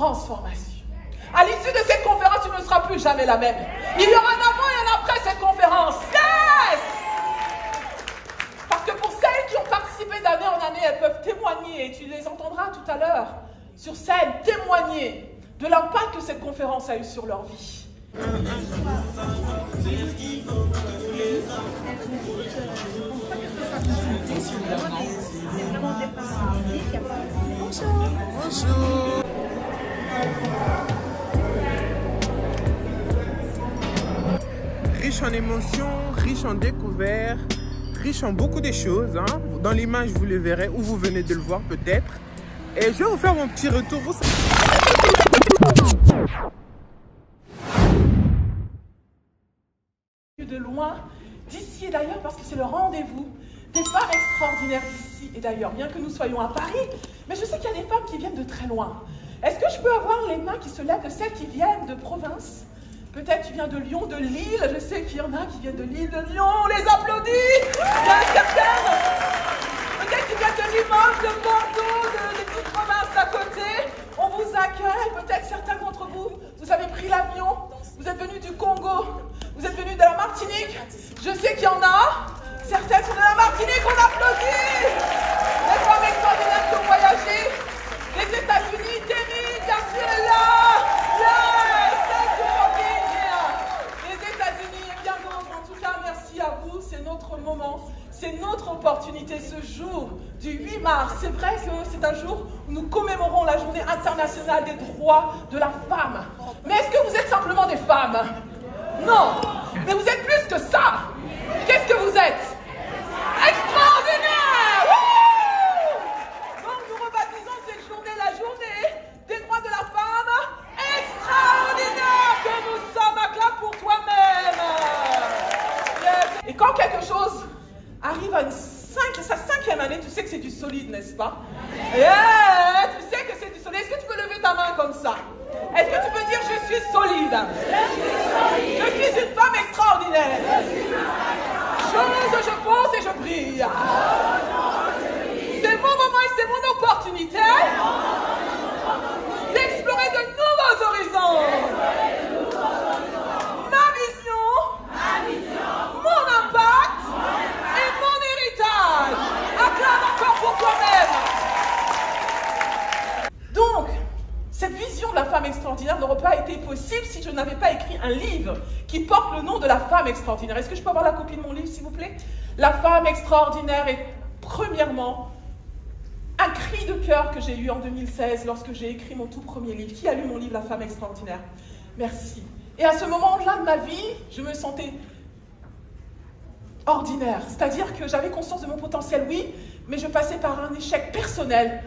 transformation. À l'issue de cette conférence, tu ne seras plus jamais la même. Il y aura un avant et un après cette conférence. Yes! Parce que pour celles qui ont participé d'année en année, elles peuvent témoigner, et tu les entendras tout à l'heure, sur scène, témoigner de l'impact que cette conférence a eu sur leur vie. Bonjour. Riche en émotions, riche en découvertes, riche en beaucoup de choses. Hein. Dans l'image, vous le verrez, ou vous venez de le voir peut-être. Et je vais vous faire mon petit retour. De loin, d'ici et d'ailleurs, parce que c'est le rendez-vous des femmes extraordinaires d'ici et d'ailleurs, bien que nous soyons à Paris, mais je sais qu'il y a des femmes qui viennent de très loin. Est-ce que je peux avoir les mains qui se lèvent de celles qui viennent de province? Peut-être tu viens de Lyon, de Lille, je sais qu'il y en a qui viennent de Lille, de Lyon, on les applaudit. Il y a certaines, peut-être qui viennent de Limoges, de Bordeaux, des petites provinces à côté. On vous accueille, peut-être certains d'entre vous, vous avez pris l'avion, vous êtes venus du Congo, vous êtes venus de la Martinique, je sais qu'il y en a. Certaines sont de la Martinique, on applaudit. Les femmes extraordinaires qui ont voyagé. Les États-Unis, Terry, Garcia est là. Yes, thank you for being here. Les États-Unis et bien d'autres. En tout cas, merci à vous. C'est notre moment. C'est notre opportunité ce jour du 8 mars. C'est vrai que c'est un jour où nous commémorons la journée internationale des droits de la femme. Mais est-ce que vous êtes simplement des femmes? Non. Mais vous êtes plus que ça. Qu'est-ce que vous êtes? Extraordinaire! Wouh! Donc nous rebaptisons cette journée la journée des droits de la femme extraordinaire que nous sommes. Acclame pour toi-même. Yes. Et quand quelque chose arrive à sa cinquième année, tu sais que c'est du solide, n'est-ce pas? Yeah, tu sais que c'est du solide. Est-ce que tu peux lever ta main comme ça? Est-ce que tu peux dire je suis solide? Je suis une femme extraordinaire. Je fonce et je brille. C'est mon moment et c'est mon opportunité d'explorer de nouveaux horizons. Ma vision, mon impact et mon héritage. Acclame encore pour toi-même. Donc, cette vision de la femme extraordinaire n'aurait pas été possible si je n'avais pas écrit un livre qui porte le nom de la femme extraordinaire. Est-ce que je peux avoir la copie de mon livre, s'il vous plaît? La femme extraordinaire est, premièrement, un cri de cœur que j'ai eu en 2016 lorsque j'ai écrit mon tout premier livre. Qui a lu mon livre, La femme extraordinaire? Merci. Et à ce moment-là de ma vie, je me sentais ordinaire. C'est-à-dire que j'avais conscience de mon potentiel, oui, mais je passais par un échec personnel.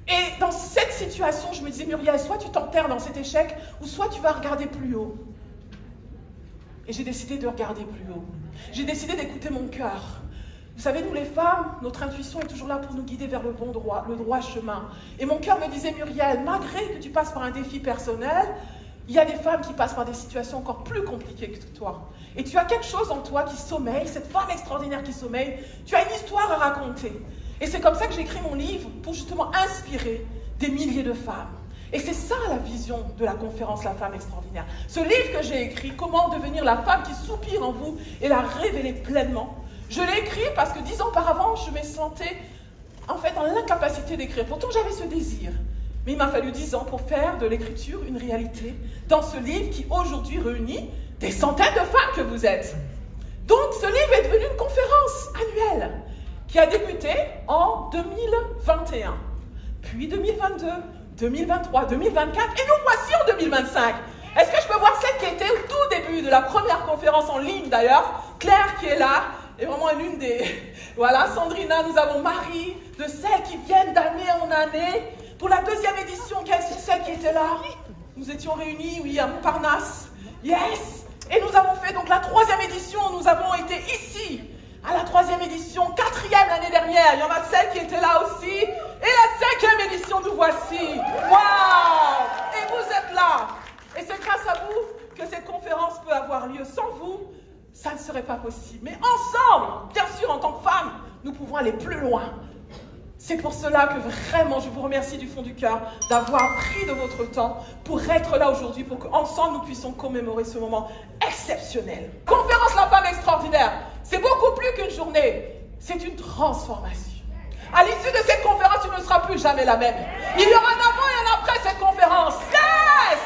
Et dans cette situation, je me disais, Muriel, soit tu t'enterres dans cet échec, ou soit tu vas regarder plus haut. Et j'ai décidé de regarder plus haut. J'ai décidé d'écouter mon cœur. Vous savez, nous les femmes, notre intuition est toujours là pour nous guider vers le droit chemin. Et mon cœur me disait, Muriel, malgré que tu passes par un défi personnel, il y a des femmes qui passent par des situations encore plus compliquées que toi. Et tu as quelque chose en toi qui sommeille, cette femme extraordinaire qui sommeille. Tu as une histoire à raconter. Et c'est comme ça que j'ai écrit mon livre, pour justement inspirer des milliers de femmes. Et c'est ça la vision de la conférence La femme extraordinaire. Ce livre que j'ai écrit, Comment devenir la femme qui soupire en vous et la révéler pleinement, je l'ai écrit parce que 10 ans auparavant, je me sentais en fait en l'incapacité d'écrire. Pourtant, j'avais ce désir. Mais il m'a fallu 10 ans pour faire de l'écriture une réalité dans ce livre qui aujourd'hui réunit des centaines de femmes que vous êtes. Donc, ce livre est devenu une conférence annuelle qui a débuté en 2021, puis 2022, 2023, 2024, et nous voici en 2025. Est-ce que je peux voir celle qui était au tout début de la première conférence en ligne d'ailleurs? Claire qui est là, est vraiment l'une des... Voilà, Sandrina, nous avons Marie, de celles qui viennent d'année en année. Pour la deuxième édition, quelles sont celles qui étaient là? Nous étions réunis, oui, à Montparnasse. Yes! Et nous avons fait donc la troisième édition, nous avons été ici, à la troisième édition, quatrième l'année dernière. Il y en a celles qui étaient là aussi. Et la cinquième édition, nous voici. Waouh! Et vous êtes là. Et c'est grâce à vous que cette conférence peut avoir lieu. Sans vous, ça ne serait pas possible. Mais ensemble, bien sûr, en tant que femmes, nous pouvons aller plus loin. C'est pour cela que vraiment je vous remercie du fond du cœur d'avoir pris de votre temps pour être là aujourd'hui, pour qu'ensemble nous puissions commémorer ce moment exceptionnel. Conférence La Femme Extraordinaire, c'est beaucoup plus qu'une journée, c'est une transformation. À l'issue de cette conférence, tu ne seras plus jamais la même. Il y aura un avant et un après cette conférence. Yes!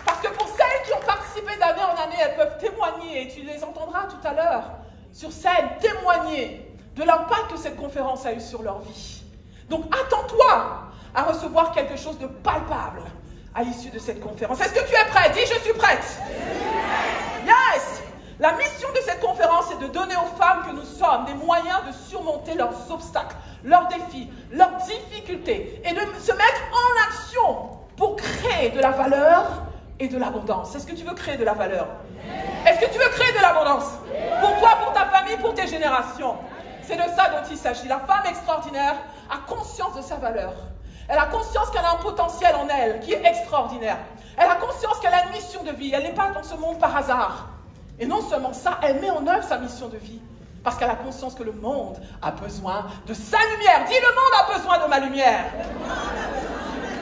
Parce que pour celles qui ont participé d'année en année, elles peuvent témoigner, et tu les entendras tout à l'heure, sur scène, témoigner de l'impact que cette conférence a eu sur leur vie. Donc attends-toi à recevoir quelque chose de palpable à l'issue de cette conférence. Est-ce que tu es prêt? Dis, je suis prête. Yes! La mission de cette conférence est de donner aux femmes que nous sommes des moyens de surmonter leurs obstacles, leurs défis, leurs difficultés et de se mettre en action pour créer de la valeur et de l'abondance. Est-ce que tu veux créer de la valeur? Est-ce que tu veux créer de l'abondance? Pour toi, pour ta famille, pour tes générations. C'est de ça dont il s'agit. La femme extraordinaire a conscience de sa valeur. Elle a conscience qu'elle a un potentiel en elle qui est extraordinaire. Elle a conscience qu'elle a une mission de vie. Elle n'est pas dans ce monde par hasard. Et non seulement ça, elle met en œuvre sa mission de vie. Parce qu'elle a conscience que le monde a besoin de sa lumière. Dis, le monde a besoin de ma lumière.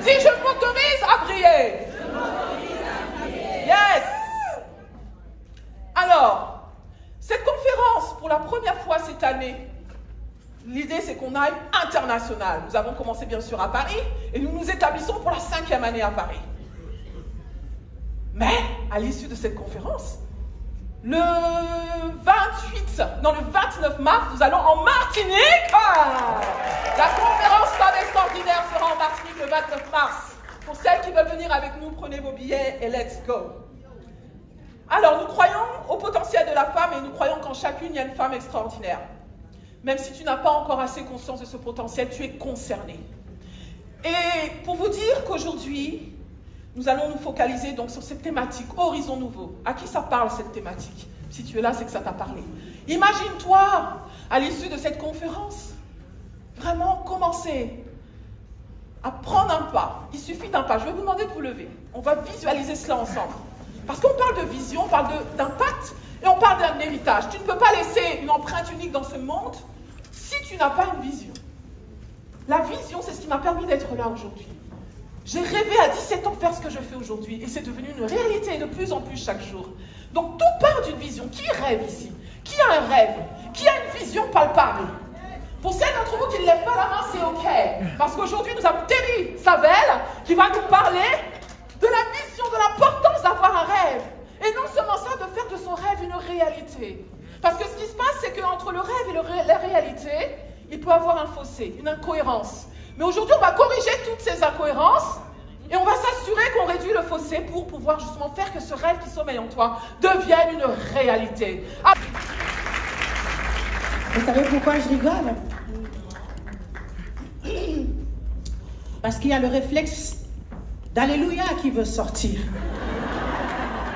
Dis, je m'autorise à briller. Yes. Alors, cette conférence, pour la première fois cette année, l'idée c'est qu'on aille international. Nous avons commencé bien sûr à Paris et nous nous établissons pour la 5e année à Paris. Mais, à l'issue de cette conférence, le 29 mars, nous allons en Martinique. La conférence Femme Extraordinaire sera en Martinique le 29 mars. Pour celles qui veulent venir avec nous, prenez vos billets et let's go. Alors, nous croyons au potentiel de la femme et nous croyons qu'en chacune, il y a une femme extraordinaire. Même si tu n'as pas encore assez conscience de ce potentiel, tu es concerné. Et pour vous dire qu'aujourd'hui, nous allons nous focaliser donc sur cette thématique, Horizon Nouveau. À qui ça parle cette thématique? Si tu es là, c'est que ça t'a parlé. Imagine-toi, à l'issue de cette conférence, vraiment commencer à prendre un pas. Il suffit d'un pas. Je vais vous demander de vous lever. On va visualiser cela ensemble. Parce qu'on parle de vision, on parle d'impact et on parle d'un héritage. Tu ne peux pas laisser une empreinte unique dans ce monde si tu n'as pas une vision. La vision, c'est ce qui m'a permis d'être là aujourd'hui. J'ai rêvé à 17 ans de faire ce que je fais aujourd'hui et c'est devenu une réalité de plus en plus chaque jour. Donc tout part d'une vision. Qui rêve ici? Qui a un rêve? Qui a une vision palpable? Pour celles d'entre vous qui ne lèvent pas la main, c'est OK. Parce qu'aujourd'hui, nous avons Terry Savel qui va nous parler de la vision, de l'importance d'avoir un rêve. Et non seulement ça, de faire de son rêve une réalité. Parce que ce qui se passe, c'est qu'entre le rêve et la réalité, il peut y avoir un fossé, une incohérence. Mais aujourd'hui, on va corriger toutes ces incohérences et on va s'assurer qu'on réduit le fossé pour pouvoir justement faire que ce rêve qui sommeille en toi devienne une réalité. Ah. Vous savez pourquoi je rigole? Parce qu'il y a le réflexe d'Alléluia qui veut sortir.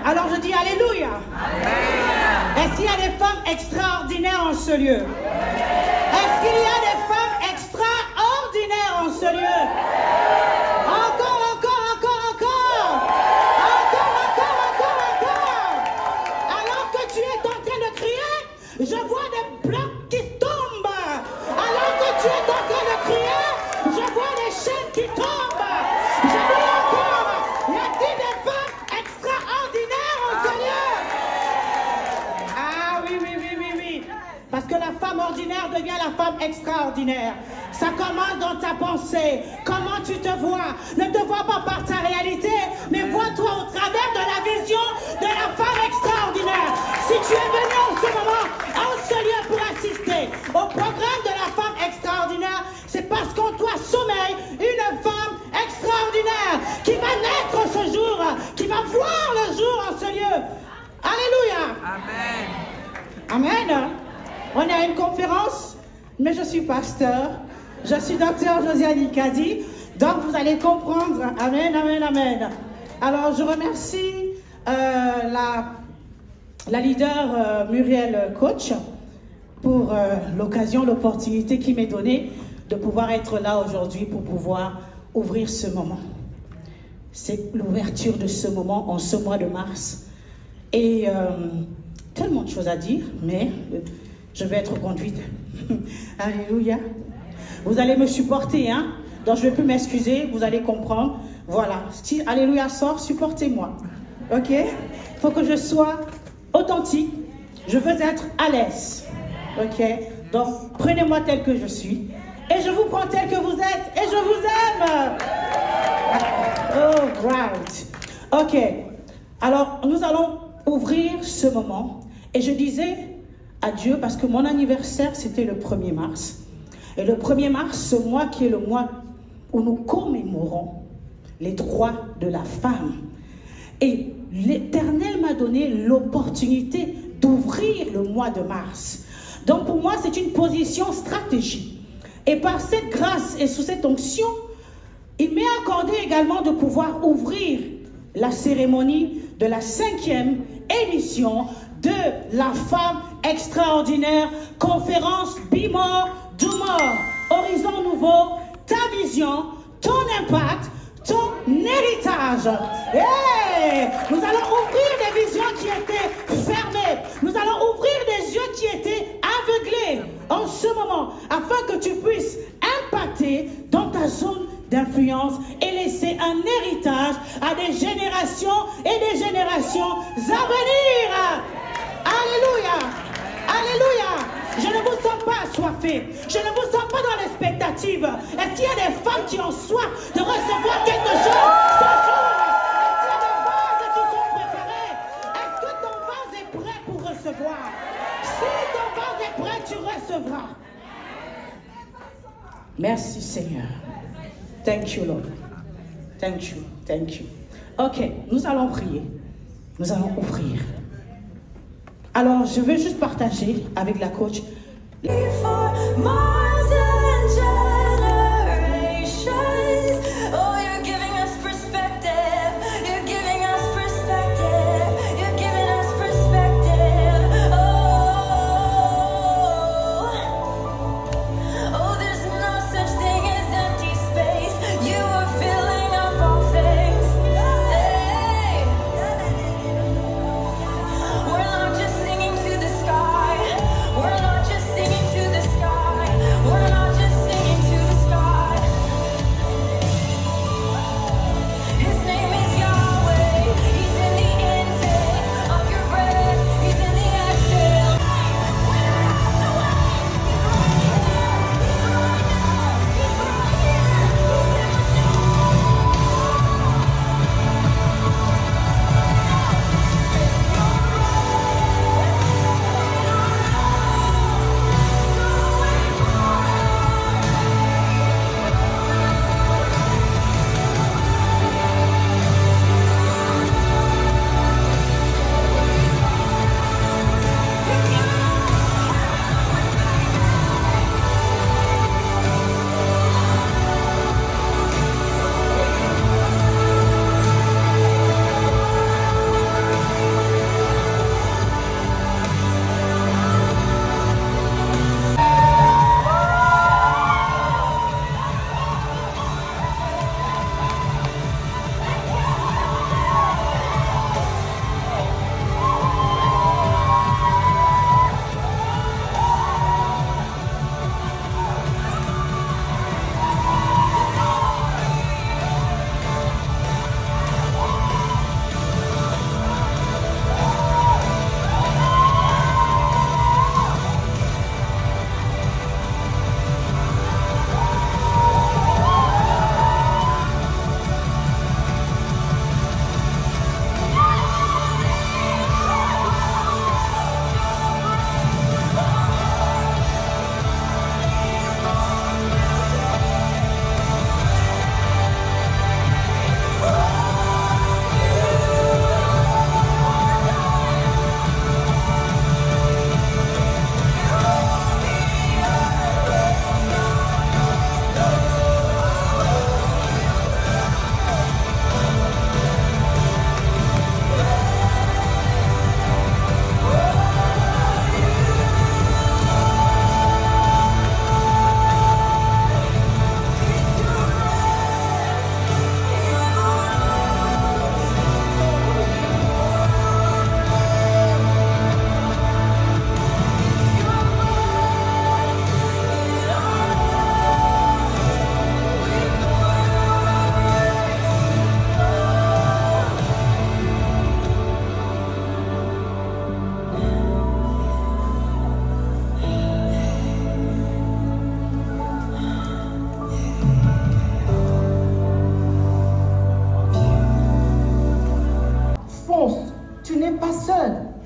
Alors je dis Alléluia. Est-ce qu'il y a des femmes extraordinaires en ce lieu? Est-ce qu'il y a des femmes extraordinaires en ce lieu? Encore. Alors que tu es en train de crier, je vois des blocs qui tombent. Alors que tu es en train de crier, je vois des chaînes qui tombent. Je dis encore, y a-t-il des femmes extraordinaires en ce lieu? Ah oui. Parce que la femme ordinaire devient la femme extraordinaire. Ça commence dans ta pensée. Comment tu te vois? Ne te vois pas par ta réalité, mais vois-toi au travers de la vision de la femme extraordinaire. Si tu es venu en ce moment, en ce lieu pour assister au programme de la femme extraordinaire, c'est parce qu'en toi sommeille une femme extraordinaire qui va naître ce jour, qui va voir le jour en ce lieu. Alléluia. Amen. On est à une conférence, mais je suis pasteur. Je suis docteur Josiane Kadi, donc vous allez comprendre. Amen. Alors, je remercie la leader Muriel Coach pour l'occasion, l'opportunité qui m'est donnée de pouvoir être là aujourd'hui pour pouvoir ouvrir ce moment. C'est l'ouverture de ce moment en ce mois de mars. Et tellement de choses à dire, mais je vais être conduite. Alléluia. Vous allez me supporter, hein? Donc je ne vais plus m'excuser, vous allez comprendre. Voilà, si Alléluia sort, supportez-moi. Ok? Il faut que je sois authentique. Je veux être à l'aise. Ok? Donc prenez-moi tel que je suis. Et je vous prends tel que vous êtes. Et je vous aime. Oh, right. Ok. Alors, nous allons ouvrir ce moment. Et je disais à Dieu, parce que mon anniversaire, c'était le 1er mars. Et le 1er mars, ce mois qui est le mois où nous commémorons les droits de la femme. Et l'Éternel m'a donné l'opportunité d'ouvrir le mois de mars. Donc pour moi, c'est une position stratégique. Et par cette grâce et sous cette onction, il m'est accordé également de pouvoir ouvrir la cérémonie de la 5e édition de la femme extraordinaire, conférence Bimor Dumor, Horizon Nouveau, ta vision, ton impact, ton héritage. Hey! Nous allons ouvrir des visions qui étaient fermées. Nous allons ouvrir des yeux qui étaient aveuglés en ce moment, afin que tu puisses impacter dans ta zone d'influence et laisser un héritage à des générations et des générations à venir. Alléluia! Alléluia! Je ne vous sens pas assoiffé. Je ne vous sens pas dans l'expectative. Est-ce qu'il y a des femmes qui ont soif de recevoir quelque chose ce jour? Est-ce qu'il y a des vases qui sont préparés? Est-ce que ton vase est prêt pour recevoir? Si ton vase est prêt, tu recevras. Merci Seigneur. Thank you Lord. Thank you. Thank you. Ok, nous allons prier. Nous allons ouvrir. Alors, je vais juste partager avec la coach. We're not just singing to the sky. We're not just singing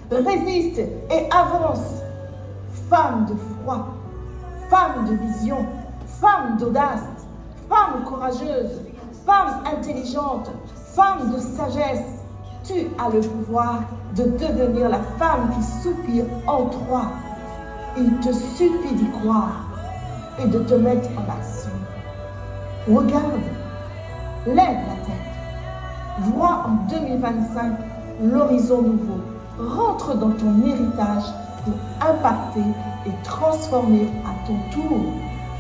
Résiste et avance. Femme de foi, femme de vision, femme d'audace, femme courageuse, femme intelligente, femme de sagesse. Tu as le pouvoir de devenir la femme qui soupire en toi. Il te suffit d'y croire et de te mettre en action. Regarde, lève la tête, vois en 2025 l'horizon nouveau. Rentre dans ton héritage pour impacter et transformer à ton tour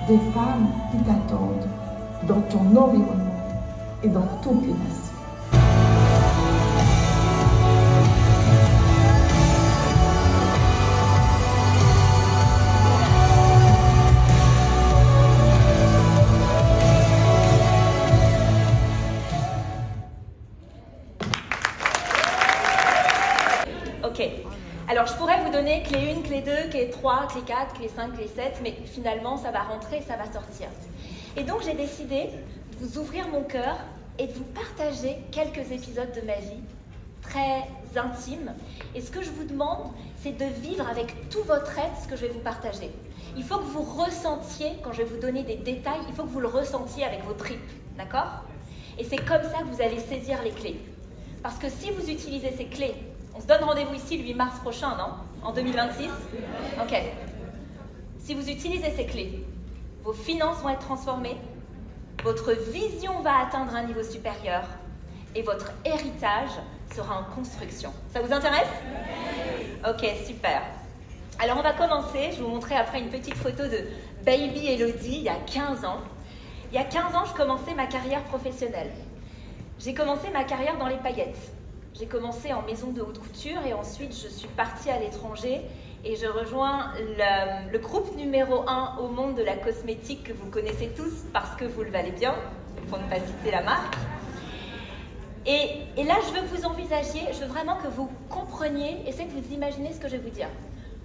des femmes qui t'attendent dans ton environnement et dans toutes les nations. Alors, je pourrais vous donner clé 1, clé 2, clé 3, clé 4, clé 5, clé 7, mais finalement, ça va rentrer, ça va sortir. Et donc, j'ai décidé de vous ouvrir mon cœur et de vous partager quelques épisodes de ma vie très intimes. Et ce que je vous demande, c'est de vivre avec tout votre être ce que je vais vous partager. Il faut que vous ressentiez, quand je vais vous donner des détails, il faut que vous le ressentiez avec vos tripes, d'accord? Et c'est comme ça que vous allez saisir les clés. Parce que si vous utilisez ces clés, on se donne rendez-vous ici le 8 mars prochain, non? En 2026? Ok. Si vous utilisez ces clés, vos finances vont être transformées, votre vision va atteindre un niveau supérieur et votre héritage sera en construction. Ça vous intéresse? Ok, super. Alors on va commencer, je vais vous montrer après une petite photo de Baby Elodie il y a 15 ans. Il y a 15 ans, je commençais ma carrière professionnelle. J'ai commencé ma carrière dans les paillettes. J'ai commencé en maison de haute couture et ensuite je suis partie à l'étranger et je rejoins le groupe numéro 1 au monde de la cosmétique que vous connaissez tous parce que vous le valez bien, pour ne pas citer la marque. Et là, je veux que vous envisagiez, je veux vraiment que vous compreniez, essayez de vous imaginer ce que je vais vous dire.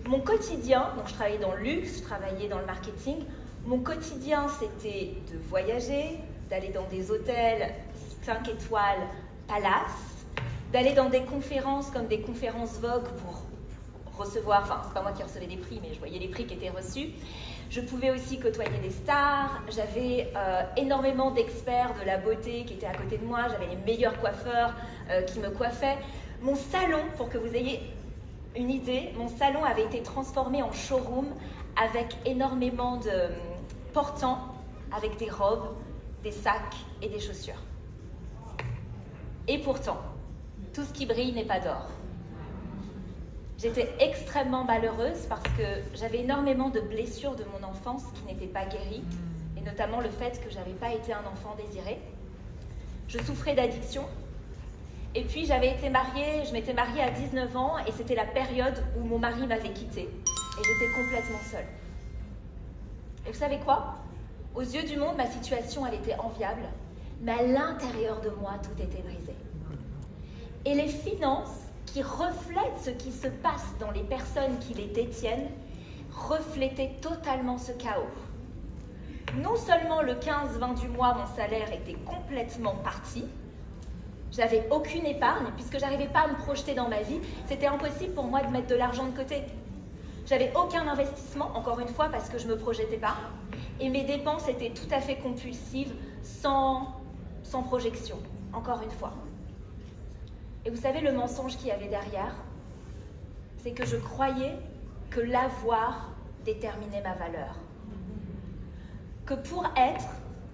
Mon quotidien, donc je travaillais dans le luxe, je travaillais dans le marketing, mon quotidien c'était de voyager, d'aller dans des hôtels 5 étoiles, palace, d'aller dans des conférences comme des conférences Vogue pour recevoir, enfin c'est pas moi qui recevais des prix, mais je voyais les prix qui étaient reçus. Je pouvais aussi côtoyer des stars, j'avais énormément d'experts de la beauté qui étaient à côté de moi, j'avais les meilleurs coiffeurs qui me coiffaient. Mon salon, pour que vous ayez une idée, mon salon avait été transformé en showroom avec énormément de portants, avec des robes, des sacs et des chaussures. Et pourtant, tout ce qui brille n'est pas d'or. J'étais extrêmement malheureuse parce que j'avais énormément de blessures de mon enfance qui n'étaient pas guéries, et notamment le fait que je n'avais pas été un enfant désiré. Je souffrais d'addiction, et puis j'avais été mariée, je m'étais mariée à 19 ans, et c'était la période où mon mari m'avait quittée, et j'étais complètement seule. Et vous savez quoi? Aux yeux du monde, ma situation, elle était enviable, mais à l'intérieur de moi, tout était brisé. Et les finances qui reflètent ce qui se passe dans les personnes qui les détiennent reflétaient totalement ce chaos. Non seulement le 15-20 du mois, mon salaire était complètement parti, j'avais aucune épargne, puisque j'arrivais pas à me projeter dans ma vie, c'était impossible pour moi de mettre de l'argent de côté. J'avais aucun investissement, encore une fois, parce que je me projetais pas, et mes dépenses étaient tout à fait compulsives, sans projection, encore une fois. Et vous savez le mensonge qu'il y avait derrière? C'est que je croyais que l'avoir déterminait ma valeur. Que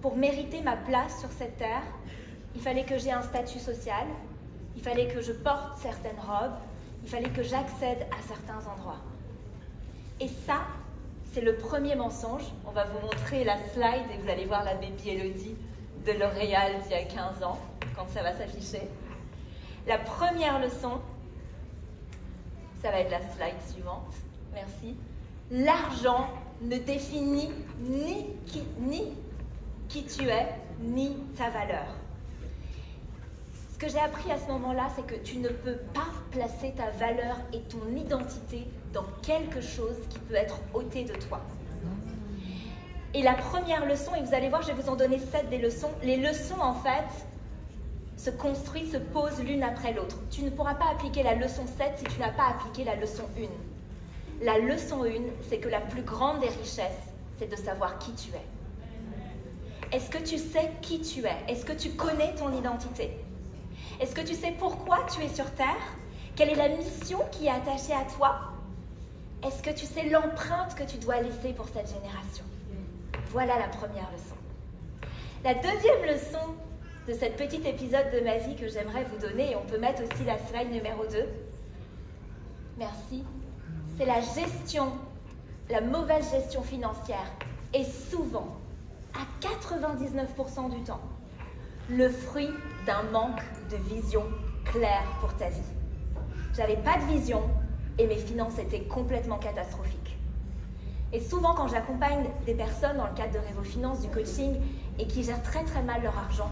pour mériter ma place sur cette terre, il fallait que j'aie un statut social, il fallait que je porte certaines robes, il fallait que j'accède à certains endroits. Et ça, c'est le premier mensonge. On va vous montrer la slide et vous allez voir la Baby Elodie de L'Oréal d'il y a 15 ans, quand ça va s'afficher. La première leçon, ça va être la slide suivante, merci. L'argent ne définit ni qui tu es, ni ta valeur. Ce que j'ai appris à ce moment-là, c'est que tu ne peux pas placer ta valeur et ton identité dans quelque chose qui peut être ôté de toi. Et la première leçon, et vous allez voir, je vais vous en donner 7 des leçons. Les leçons, en fait, se construit, se pose l'une après l'autre. Tu ne pourras pas appliquer la leçon 7 si tu n'as pas appliqué la leçon 1. La leçon 1, c'est que la plus grande des richesses, c'est de savoir qui tu es. Est-ce que tu sais qui tu es? Est-ce que tu connais ton identité? Est-ce que tu sais pourquoi tu es sur Terre? Quelle est la mission qui est attachée à toi? Est-ce que tu sais l'empreinte que tu dois laisser pour cette génération? Voilà la première leçon. La deuxième leçon de cet petit épisode de ma vie que j'aimerais vous donner, et on peut mettre aussi la slide numéro 2. Merci. C'est la gestion, la mauvaise gestion financière est souvent, à 99% du temps, le fruit d'un manque de vision claire pour ta vie. J'avais pas de vision et mes finances étaient complètement catastrophiques. Et souvent, quand j'accompagne des personnes dans le cadre de Revo Finance, du coaching, et qui gèrent très très mal leur argent,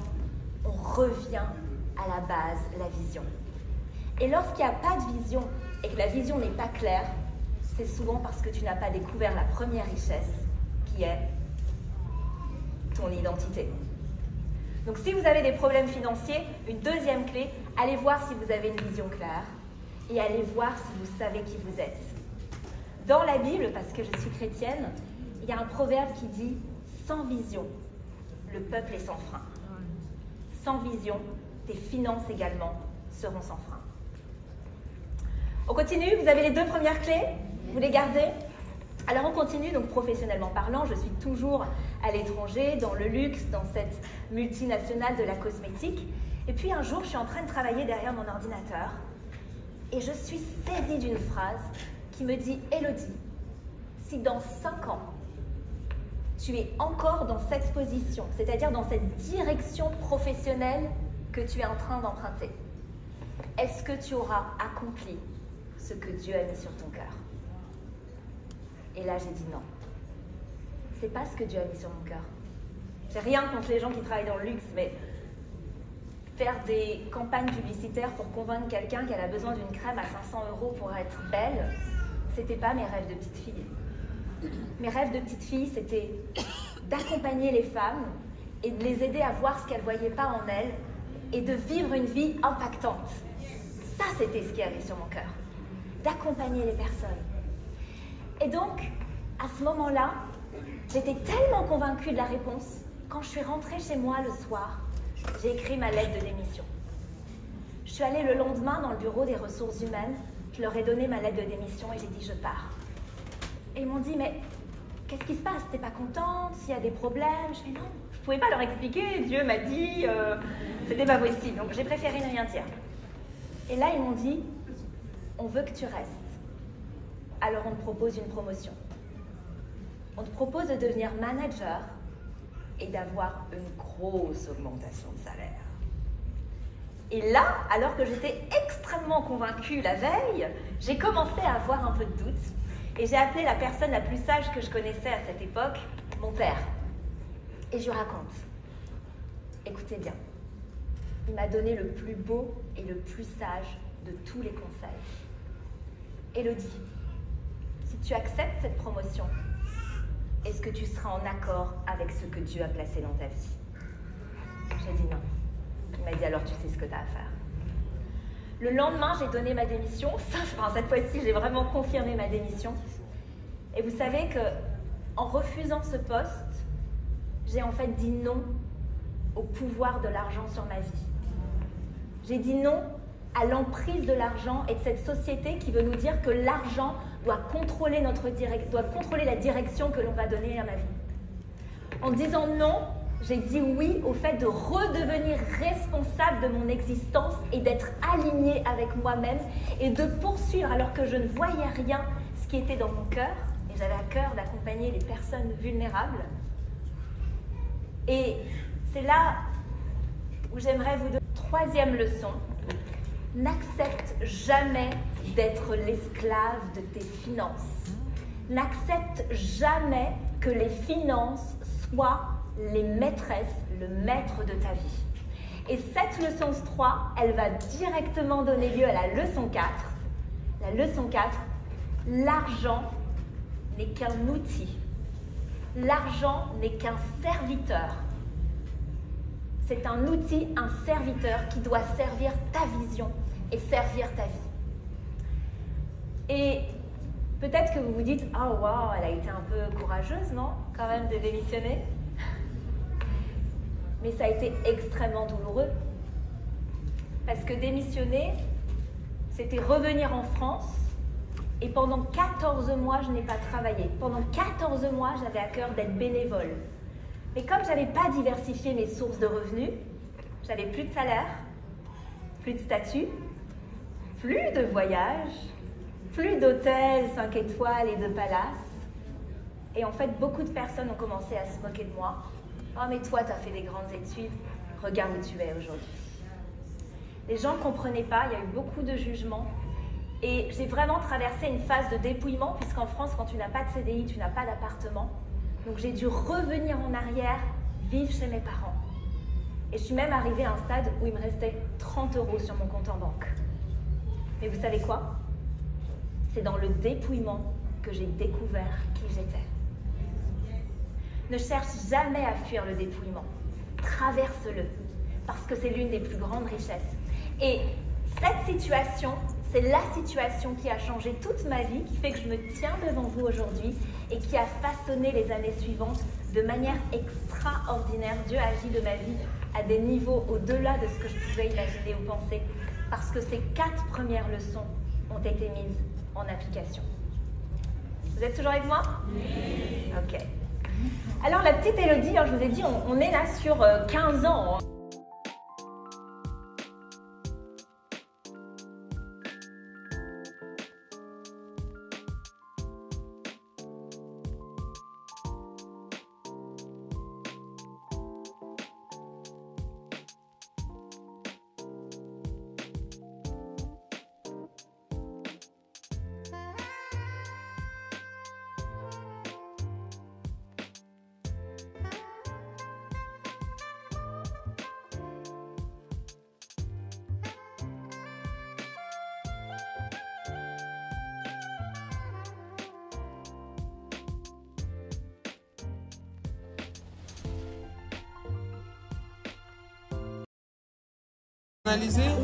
on revient à la base, la vision. Et lorsqu'il n'y a pas de vision et que la vision n'est pas claire, c'est souvent parce que tu n'as pas découvert la première richesse, qui est ton identité. Donc si vous avez des problèmes financiers, une deuxième clé, allez voir si vous avez une vision claire et allez voir si vous savez qui vous êtes. Dans la Bible, parce que je suis chrétienne, il y a un proverbe qui dit « Sans vision, le peuple est sans frein. Sans vision, tes finances également seront sans frein. » On continue, vous avez les deux premières clés, vous les gardez? Alors on continue, donc professionnellement parlant, je suis toujours à l'étranger, dans le luxe, dans cette multinationale de la cosmétique. Et puis un jour, je suis en train de travailler derrière mon ordinateur et je suis saisie d'une phrase qui me dit « Élodie, si dans 5 ans, tu es encore dans cette position, c'est-à-dire dans cette direction professionnelle que tu es en train d'emprunter, est-ce que tu auras accompli ce que Dieu a mis sur ton cœur ?» Et là, j'ai dit non. C'est pas ce que Dieu a mis sur mon cœur. J'ai rien contre les gens qui travaillent dans le luxe, mais faire des campagnes publicitaires pour convaincre quelqu'un qu'elle a besoin d'une crème à 500 € pour être belle, c'était pas mes rêves de petite fille. Mes rêves de petite fille, c'était d'accompagner les femmes et de les aider à voir ce qu'elles ne voyaient pas en elles et de vivre une vie impactante. Ça, c'était ce qui avait sur mon cœur. D'accompagner les personnes. Et donc, à ce moment-là, j'étais tellement convaincue de la réponse, quand je suis rentrée chez moi le soir, j'ai écrit ma lettre de démission. Je suis allée le lendemain dans le bureau des ressources humaines, je leur ai donné ma lettre de démission et j'ai dit « je pars ». Et ils m'ont dit « mais qu'est-ce qui se passe? T'es pas contente? S'il y a des problèmes ?» Je fais « non, je pouvais pas leur expliquer, Dieu m'a dit, c'était pas possible. » Donc j'ai préféré ne rien dire. Et là, ils m'ont dit « on veut que tu restes. Alors on te propose une promotion. On te propose de devenir manager et d'avoir une grosse augmentation de salaire. » Et là, alors que j'étais extrêmement convaincue la veille, j'ai commencé à avoir un peu de doute et j'ai appelé la personne la plus sage que je connaissais à cette époque, mon père. Et je lui raconte. Écoutez bien, il m'a donné le plus beau et le plus sage de tous les conseils. Élodie, si tu acceptes cette promotion, est-ce que tu seras en accord avec ce que Dieu a placé dans ta vie? J'ai dit non. Il m'a dit alors tu sais ce que tu as à faire. Le lendemain, j'ai donné ma démission. Enfin, cette fois-ci, j'ai vraiment confirmé ma démission. Et vous savez que en refusant ce poste, j'ai en fait dit non au pouvoir de l'argent sur ma vie. J'ai dit non à l'emprise de l'argent et de cette société qui veut nous dire que l'argent doit contrôler la direction que l'on va donner à ma vie. En disant non, j'ai dit oui au fait de redevenir responsable de mon existence et d'être alignée avec moi-même et de poursuivre alors que je ne voyais rien ce qui était dans mon cœur. Et j'avais à cœur d'accompagner les personnes vulnérables. Et c'est là où j'aimerais vous donner une troisième leçon. N'accepte jamais d'être l'esclave de tes finances. N'accepte jamais que les finances soient les maîtresses, le maître de ta vie. Et cette leçon 3, elle va directement donner lieu à la leçon 4. La leçon 4, l'argent n'est qu'un outil. L'argent n'est qu'un serviteur. C'est un outil, un serviteur qui doit servir ta vision et servir ta vie. Et peut-être que vous vous dites, ah waouh, elle a été un peu courageuse, non? Quand même de démissionner. Mais ça a été extrêmement douloureux. Parce que démissionner, c'était revenir en France. Et pendant 14 mois, je n'ai pas travaillé. Pendant 14 mois, j'avais à cœur d'être bénévole. Mais comme je n'avais pas diversifié mes sources de revenus, j'avais plus de salaire, plus de statut, plus de voyages, plus d'hôtels 5 étoiles et de palaces. Et en fait, beaucoup de personnes ont commencé à se moquer de moi. « Oh, mais toi, tu as fait des grandes études. Regarde où tu es aujourd'hui. » Les gens ne comprenaient pas, il y a eu beaucoup de jugements. Et j'ai vraiment traversé une phase de dépouillement, puisqu'en France, quand tu n'as pas de CDI, tu n'as pas d'appartement. Donc j'ai dû revenir en arrière, vivre chez mes parents. Et je suis même arrivée à un stade où il me restait 30 € sur mon compte en banque. Mais vous savez quoi? C'est dans le dépouillement que j'ai découvert qui j'étais. Ne cherche jamais à fuir le dépouillement. Traverse-le, parce que c'est l'une des plus grandes richesses. Et cette situation, c'est la situation qui a changé toute ma vie, qui fait que je me tiens devant vous aujourd'hui et qui a façonné les années suivantes de manière extraordinaire. Dieu agit de ma vie à des niveaux au-delà de ce que je pouvais imaginer ou penser, parce que ces 4 premières leçons ont été mises en application. Vous êtes toujours avec moi? Oui. Ok. Alors la petite Élodie, je vous ai dit, on est là sur 15 ans.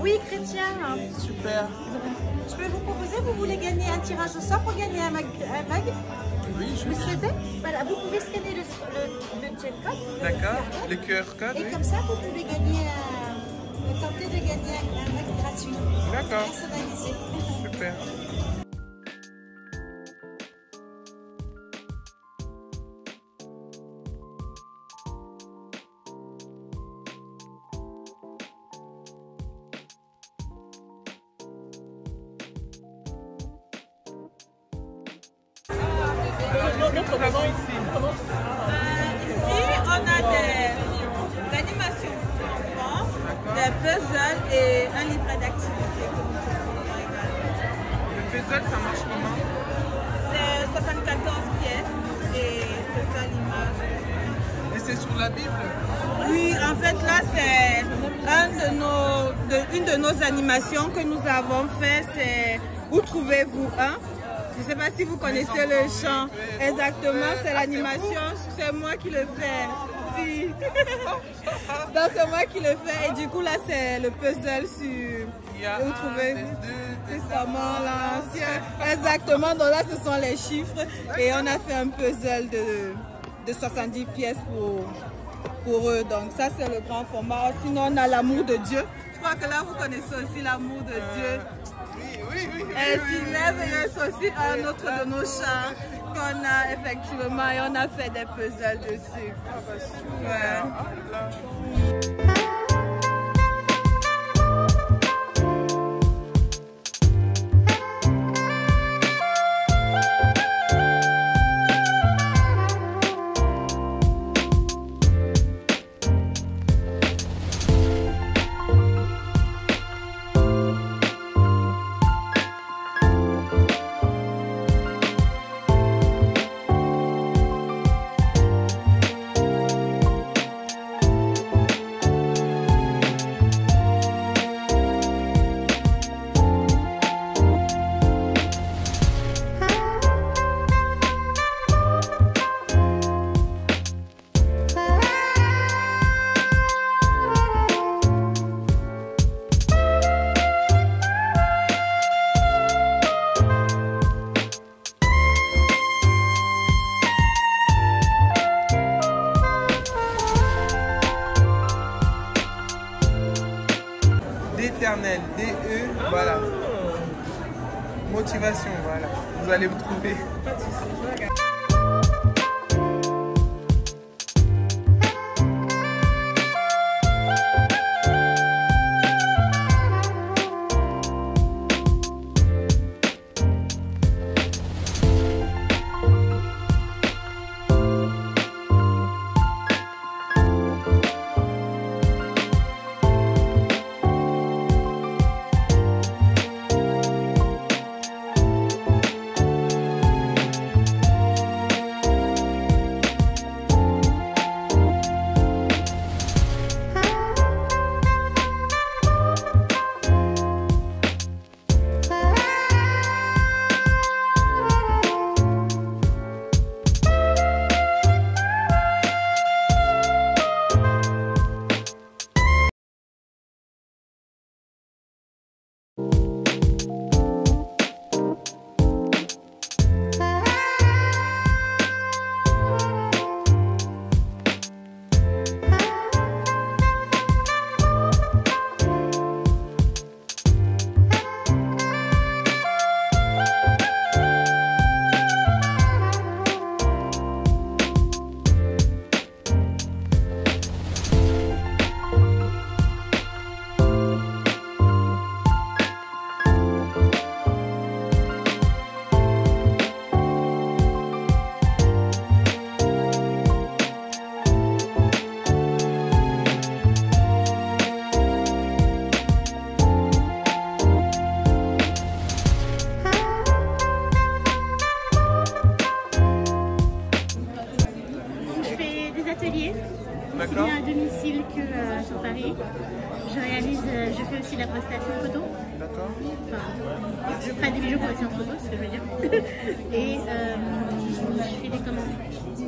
Oui, Chrétien. Super. Je peux vous proposer, vous voulez gagner un tirage au sort pour gagner un mag? Oui, je vous souhaitez? Voilà, vous pouvez scanner le code. D'accord, le QR code. Et oui. comme ça, vous pouvez gagner tenter de gagner un mag gratuit. D'accord. Personnalisé. Super. Ici, on a des animations pour enfants, des puzzles et un livret d'activités que nous proposons également. Le puzzle, ça marche comment? C'est 74 pièces et c'est ça l'image. Et c'est sur la Bible? Oui, en fait là c'est une de nos animations que nous avons fait, c'est Où trouvez-vous un? Je ne sais pas si vous connaissez le chant. Exactement, c'est l'animation, c'est moi qui le fais. Si. Donc c'est moi qui le fais et du coup là c'est le puzzle sur où trouver Testament, l'Ancien. Exactement, donc là ce sont les chiffres et on a fait un puzzle de 70 pièces pour eux. Donc ça c'est le grand format. Sinon on a l'amour de Dieu. Je crois que là vous connaissez aussi l'amour de Dieu. Et Sineb est aussi un autre de nos chants qu'on a effectivement et on a fait des puzzles dessus. Ouais. éternel. DE, voilà. Motivation, voilà. Vous allez vous trouver. Aussi bien à domicile que sur Paris. Je fais aussi la prestation photo. D'accord. Enfin, je ferai des bijoux pour aussi en photo, c'est ce que je veux dire. Et je fais des commandes.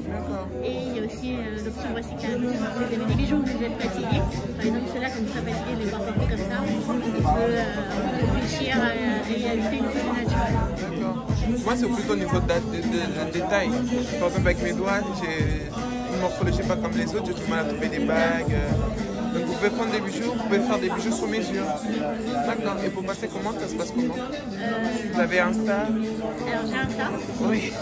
D'accord. Et il y a aussi l'option recyclage. Vous avez des bijoux que vous êtes fatigués. Par exemple, ceux-là, comme ça, fatigués, les voir porter comme ça. On peut réfléchir et ajouter une touche naturelle. D'accord. Moi, c'est plutôt au niveau de détail. Par exemple, avec mes doigts, j'ai une morphologie pas comme les autres, j'ai du mal à trouver des bagues. Donc vous pouvez prendre des bijoux, vous pouvez faire des bijoux sur mesure. D'accord. Et pour passer commande, ça se passe comment? Vous avez Insta? Alors j'ai Insta. Oui.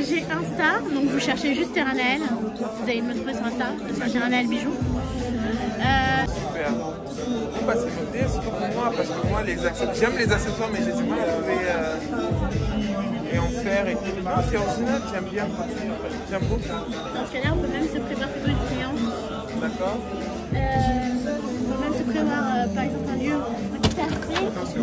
J'ai Insta, donc vous cherchez juste Terranel. Vous allez me trouver sur Insta, sur Terranel Bijoux. Super. Bah, c'est noté, surtout pour moi, parce que moi, j'aime les accessoires, mais j'ai du mal à trouver et en faire et tout. C'est original, j'aime bien. J'aime beaucoup. Dans ce cas-là, on peut même se prévoir plutôt une séance. D'accord. On peut même se prévoir, par exemple, un lieu où on peut passer. Attention.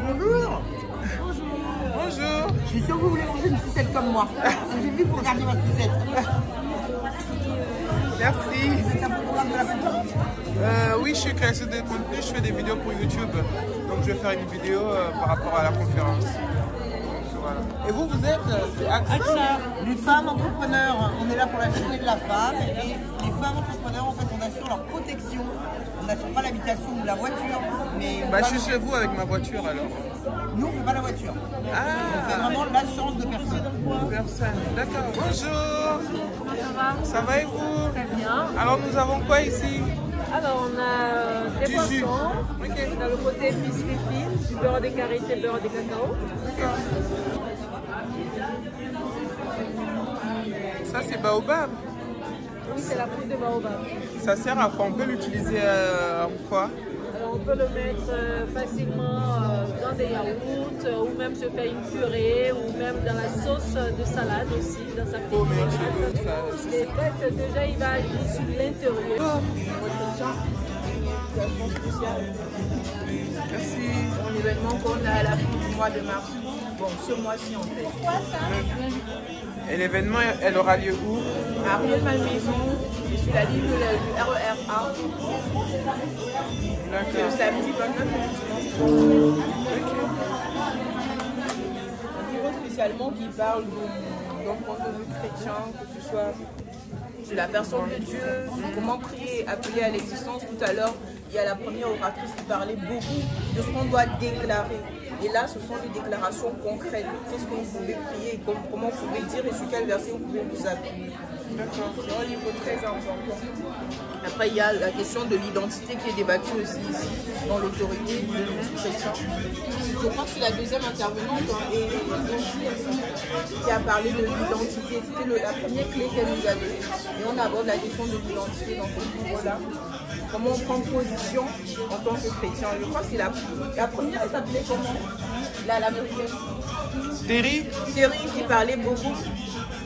Bonjour. Bonjour. Je suis sûre que vous voulez manger une sucette comme moi. J'ai vu que vous regardiez ma sucette. Merci. Vous êtes un programme de la photo? Oui, je suis créatrice de contenu, je fais des vidéos pour YouTube. Donc je vais faire une vidéo par rapport à la conférence. Donc, voilà. Et vous êtes AXA, les femmes entrepreneurs. On est là pour la journée de la femme. Et les femmes entrepreneurs, en fait, on assure leur protection. On n'assure pas l'habitation ou la voiture. Mais bah, je suis chez vous avec ma voiture alors. Nous, on ne fait pas la voiture. Ah. On fait vraiment l'assurance de personne. D'accord. Bonjour. Comment ça va? Ça va et vous? Très bien. Alors nous avons quoi ici? Alors on a des poissons, okay. On a le côté épicerie fine, du beurre de karité, beurre de cacao. D'accord. Ça c'est baobab? Oui, c'est la poudre de baobab. Ça sert à quoi? On peut l'utiliser en quoi? Alors on peut le mettre facilement dans des yaourts ou même se faire une purée ou même dans la sauce de salade aussi, dans sa petite salade. Les bêtes, déjà il va agir sur l'intérieur. Merci. Un événement qu'on a à la fin du mois de mars. Bon, ce mois-ci en fait. Et l'événement, elle aura lieu où? À Rieux-Malmaison, je suis la ligne du RER A. C'est le samedi 29 et le dimanche. Un bureau spécialement qui parle d'un point de vue chrétien, que ce soit sur la personne de Dieu, sur comment prier, appeler à l'existence. Tout à l'heure, il y a la première oratrice qui parlait beaucoup de ce qu'on doit déclarer. Et là, ce sont des déclarations concrètes. Qu'est-ce que vous pouvez prier, et comment vous pouvez dire et sur quel verset vous pouvez vous appuyer. C'est un livre très important. Après, il y a la question de l'identité qui est débattue aussi ici, dans l'autorité du chrétien. Je crois que c'est la deuxième intervenante qui a parlé de l'identité. C'était la première clé qu'elle nous a donnée. Et on aborde la question de l'identité dans ce livre-là. Comment on prend position en tant que chrétien. Je crois que c'est la première, elle s'appelait comment? L'américaine. Terry Qui parlait beaucoup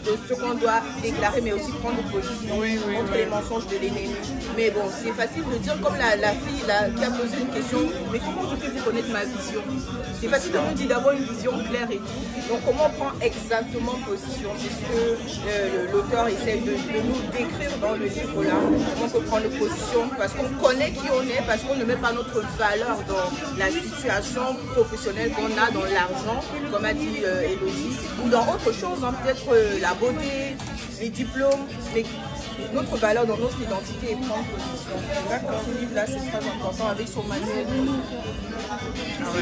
de ce qu'on doit déclarer, mais aussi prendre position contre les mensonges de l'ennemi. Mais bon, c'est facile de dire, comme la fille là, qui a posé une question, mais comment je fais pour connaître ma vision? C'est facile de nous dire d'avoir une vision claire et tout. Donc comment on prend exactement position? C'est ce que l'auteur essaie de nous décrire dans le livre là. Comment on peut prendre position? Parce qu'on connaît qui on est, parce qu'on ne met pas notre valeur dans la situation professionnelle qu'on a, dans l'argent, comme a dit Elodie, ou dans autre chose, hein, peut-être la beauté, les diplômes, mais notre valeur dans notre identité et prendre position. D'accord, ce livre-là, c'est très important avec son manuel.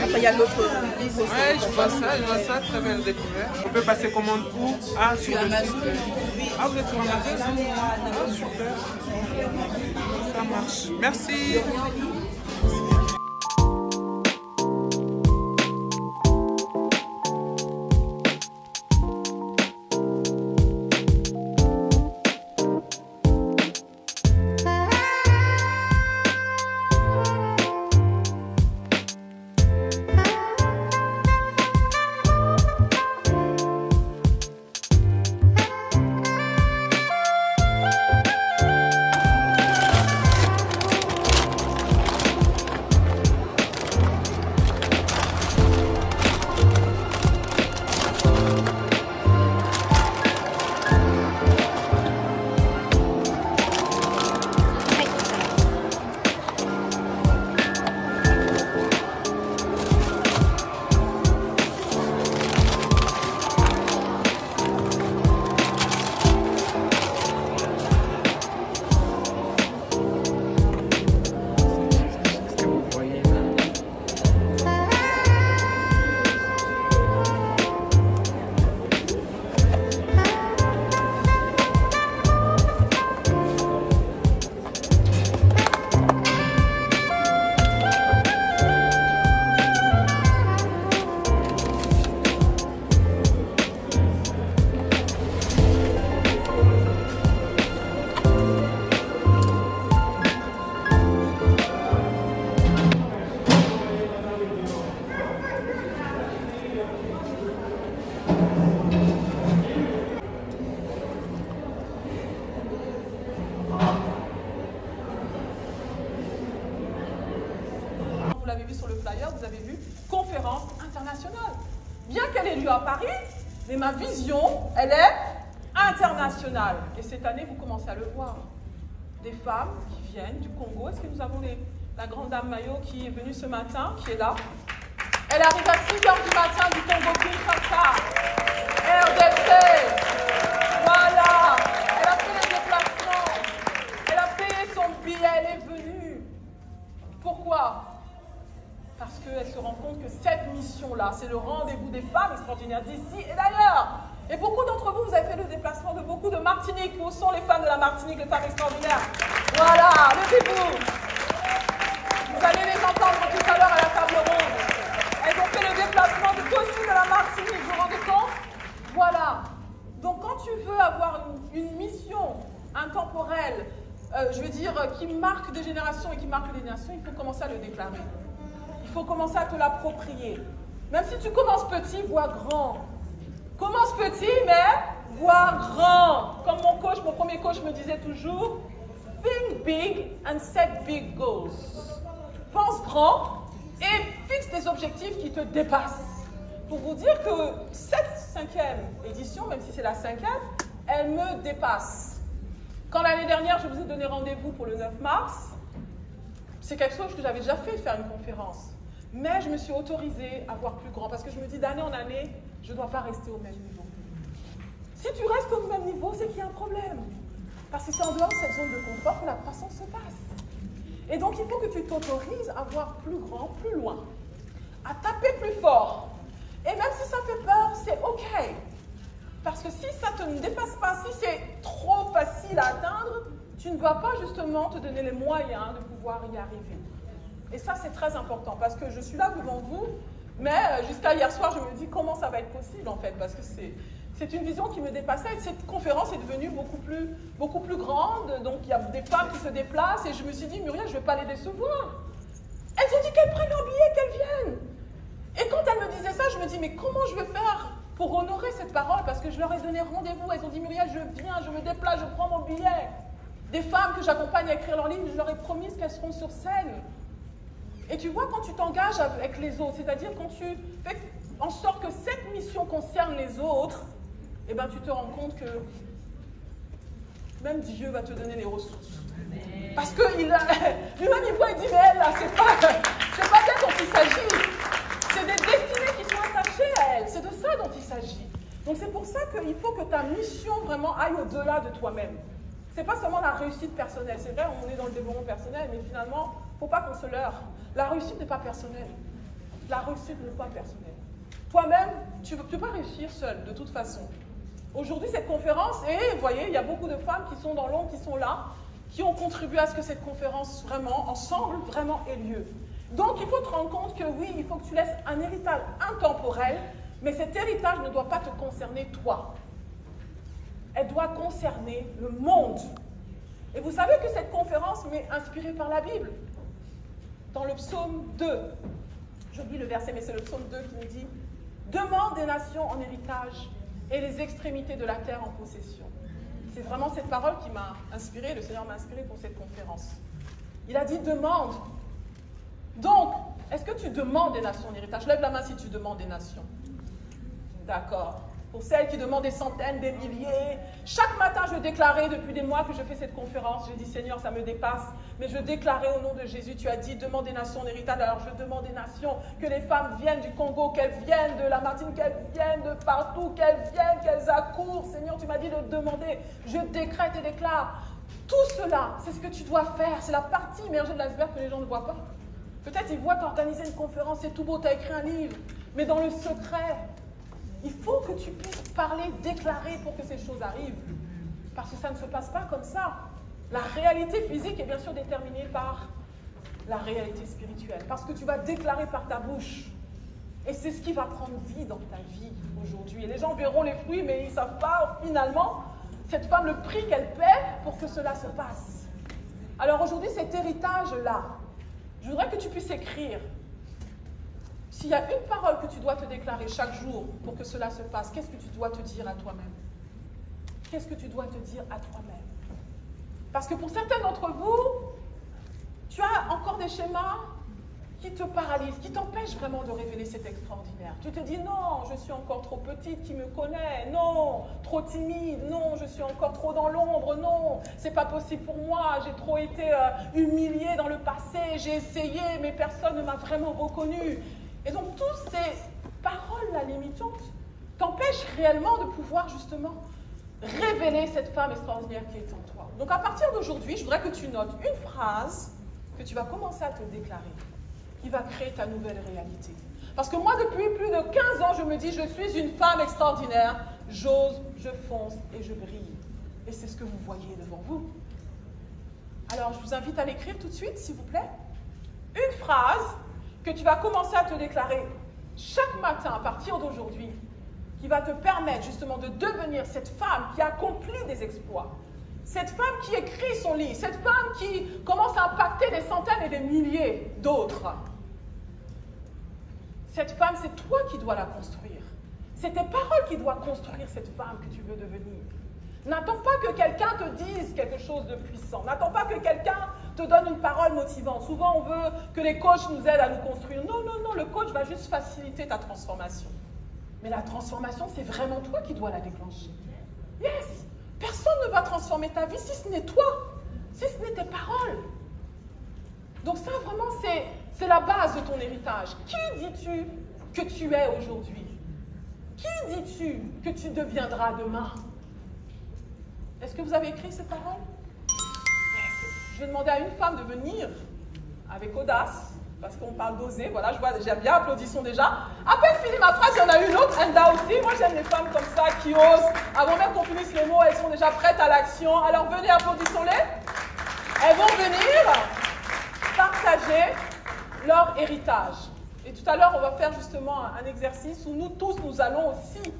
Après, il y a l'autre livre aussi. Ouais, je vois ça, très bien découvert. On peut passer commande où? Ah, sur le site. Ah, vous êtes sur Amazon? Ah, super. Ça marche. Merci. vous avez vu, conférence internationale. Bien qu'elle ait lieu à Paris, mais ma vision, elle est internationale. Et cette année, vous commencez à le voir. Des femmes qui viennent du Congo. Est-ce que nous avons la grande dame Mayo qui est venue ce matin, qui est là? Elle arrive à 6 h du matin du Congo-Kinshasa. RDC. Voilà. Elle a fait les déplacements. Elle a payé son billet. Elle est venue. Pourquoi? Parce qu'elle se rend compte que cette mission-là, c'est le rendez-vous des femmes extraordinaires d'ici et d'ailleurs. Et beaucoup d'entre vous, vous avez fait le déplacement de beaucoup de Martinique. Où sont les femmes de la Martinique, les femmes extraordinaires? Voilà, levez-vous. Vous allez les entendre tout à l'heure à la table ronde. Elles ont fait le déplacement de aussi de la Martinique, vous vous rendez compte? Voilà. Donc quand tu veux avoir une mission intemporelle, je veux dire, qui marque des générations et qui marque des nations, il faut commencer à le déclarer. Il faut commencer à te l'approprier. Même si tu commences petit, vois grand. Commence petit, mais vois grand. Comme mon premier coach me disait toujours, think big and set big goals. Pense grand et fixe des objectifs qui te dépassent. Pour vous dire que cette 5e édition, même si c'est la 5e, elle me dépasse. Quand l'année dernière, je vous ai donné rendez-vous pour le 9 mars, c'est quelque chose que j'avais déjà fait, faire une conférence. Mais je me suis autorisée à voir plus grand parce que je me dis d'année en année, je ne dois pas rester au même niveau. Si tu restes au même niveau, c'est qu'il y a un problème. Parce que c'est en dehors de cette zone de confort que la croissance se passe. Et donc, il faut que tu t'autorises à voir plus grand, plus loin, à taper plus fort. Et même si ça fait peur, c'est OK. Parce que si ça ne te dépasse pas, si c'est trop facile à atteindre, tu ne vas pas justement te donner les moyens de pouvoir y arriver. Et ça, c'est très important parce que je suis là devant vous, mais jusqu'à hier soir, je me dis comment ça va être possible en fait, parce que c'est une vision qui me dépassait. Et cette conférence est devenue beaucoup plus grande, donc il y a des femmes qui se déplacent et je me suis dit, Muriel, je ne vais pas les décevoir. Elles ont dit qu'elles prennent leur billet, qu'elles viennent. Et quand elles me disaient ça, je me dis, mais comment je vais faire pour honorer cette parole? Parce que je leur ai donné rendez-vous. Elles ont dit, Muriel, je viens, je me déplace, je prends mon billet. Des femmes que j'accompagne à écrire leur livre, je leur ai promis qu'elles seront sur scène. Et tu vois, quand tu t'engages avec les autres, c'est-à-dire quand tu fais en sorte que cette mission concerne les autres, eh ben, tu te rends compte que même Dieu va te donner les ressources. Parce que lui-même, il voit et dit, mais elle, là, c'est pas d'elle dont il s'agit. C'est des destinées qui sont attachées à elle. C'est de ça dont il s'agit. Donc c'est pour ça qu'il faut que ta mission vraiment aille au-delà de toi-même. C'est pas seulement la réussite personnelle. C'est vrai, on est dans le développement personnel, mais finalement, il ne faut pas qu'on se leurre. La réussite n'est pas personnelle. La réussite n'est pas personnelle. Toi-même, tu ne peux pas réussir seul, de toute façon. Aujourd'hui, cette conférence, et vous voyez, il y a beaucoup de femmes qui sont dans l'ombre, qui sont là, qui ont contribué à ce que cette conférence, vraiment, ensemble, vraiment ait lieu. Donc, il faut te rendre compte que oui, il faut que tu laisses un héritage intemporel, mais cet héritage ne doit pas te concerner toi. Elle doit concerner le monde. Et vous savez que cette conférence m'est inspirée par la Bible. Dans le psaume 2, j'oublie le verset, mais c'est le psaume 2 qui me dit « Demande des nations en héritage et les extrémités de la terre en possession. » C'est vraiment cette parole qui m'a inspirée, le Seigneur m'a inspirée pour cette conférence. Il a dit « Demande ». Donc, est-ce que tu demandes des nations en héritage? Lève la main si tu demandes des nations. D'accord. Pour celles qui demandent des centaines, des milliers. Chaque matin, je déclarais, depuis des mois que je fais cette conférence, j'ai dit, Seigneur, ça me dépasse, mais je déclarais au nom de Jésus, tu as dit, demande des nations en héritage. Alors je demande des nations, que les femmes viennent du Congo, qu'elles viennent de la Martinique, qu'elles viennent de partout, qu'elles viennent, qu'elles accourent. Seigneur, tu m'as dit de demander. Je décrète et déclare. Tout cela, c'est ce que tu dois faire. C'est la partie immergée de l'iceberg que les gens ne voient pas. Peut-être ils voient t'organiser une conférence, c'est tout beau, tu as écrit un livre, mais dans le secret, il faut que tu puisses parler, déclarer pour que ces choses arrivent. Parce que ça ne se passe pas comme ça. La réalité physique est bien sûr déterminée par la réalité spirituelle. Parce que tu vas déclarer par ta bouche. Et c'est ce qui va prendre vie dans ta vie aujourd'hui. Et les gens verront les fruits, mais ils ne savent pas finalement, cette femme, le prix qu'elle paie pour que cela se passe. Alors aujourd'hui, cet héritage-là, je voudrais que tu puisses écrire. S'il y a une parole que tu dois te déclarer chaque jour pour que cela se passe, qu'est-ce que tu dois te dire à toi-même? Qu'est-ce que tu dois te dire à toi-même? Parce que pour certains d'entre vous, tu as encore des schémas qui te paralysent, qui t'empêchent vraiment de révéler cet extraordinaire. Tu te dis, non, je suis encore trop petite, qui me connaît? Non, trop timide, non, je suis encore trop dans l'ombre, non, c'est pas possible pour moi, j'ai trop été humiliée dans le passé, j'ai essayé, mais personne ne m'a vraiment reconnue. Et donc, toutes ces paroles-là limitantes t'empêchent réellement de pouvoir, justement, révéler cette femme extraordinaire qui est en toi. Donc, à partir d'aujourd'hui, je voudrais que tu notes une phrase que tu vas commencer à te déclarer, qui va créer ta nouvelle réalité. Parce que moi, depuis plus de 15 ans, je me dis, je suis une femme extraordinaire, j'ose, je fonce et je brille. Et c'est ce que vous voyez devant vous. Alors, je vous invite à l'écrire tout de suite, s'il vous plaît. Une phrase que tu vas commencer à te déclarer chaque matin à partir d'aujourd'hui, qui va te permettre justement de devenir cette femme qui accomplit des exploits, cette femme qui écrit son livre, cette femme qui commence à impacter des centaines et des milliers d'autres. Cette femme, c'est toi qui dois la construire. C'est tes paroles qui doivent construire cette femme que tu veux devenir. N'attends pas que quelqu'un te dise quelque chose de puissant. N'attends pas que quelqu'un te donne une parole motivante. Souvent, on veut que les coachs nous aident à nous construire. Non, non, non, le coach va juste faciliter ta transformation. Mais la transformation, c'est vraiment toi qui dois la déclencher. Yes! Personne ne va transformer ta vie si ce n'est toi, si ce n'est tes paroles. Donc ça, vraiment, c'est la base de ton héritage. Qui dis-tu que tu es aujourd'hui? Qui dis-tu que tu deviendras demain? Est-ce que vous avez écrit ces paroles? Yes. Je vais demander à une femme de venir avec audace, parce qu'on parle d'oser. Voilà, j'aime bien, applaudissons déjà. À peine fini ma phrase, il y en a une autre, Enda aussi. Moi, j'aime les femmes comme ça, qui osent. Avant même qu'on finisse les mots, elles sont déjà prêtes à l'action. Alors, venez, applaudissons-les. Elles vont venir partager leur héritage. Et tout à l'heure, on va faire justement un exercice où nous tous, nous allons aussi...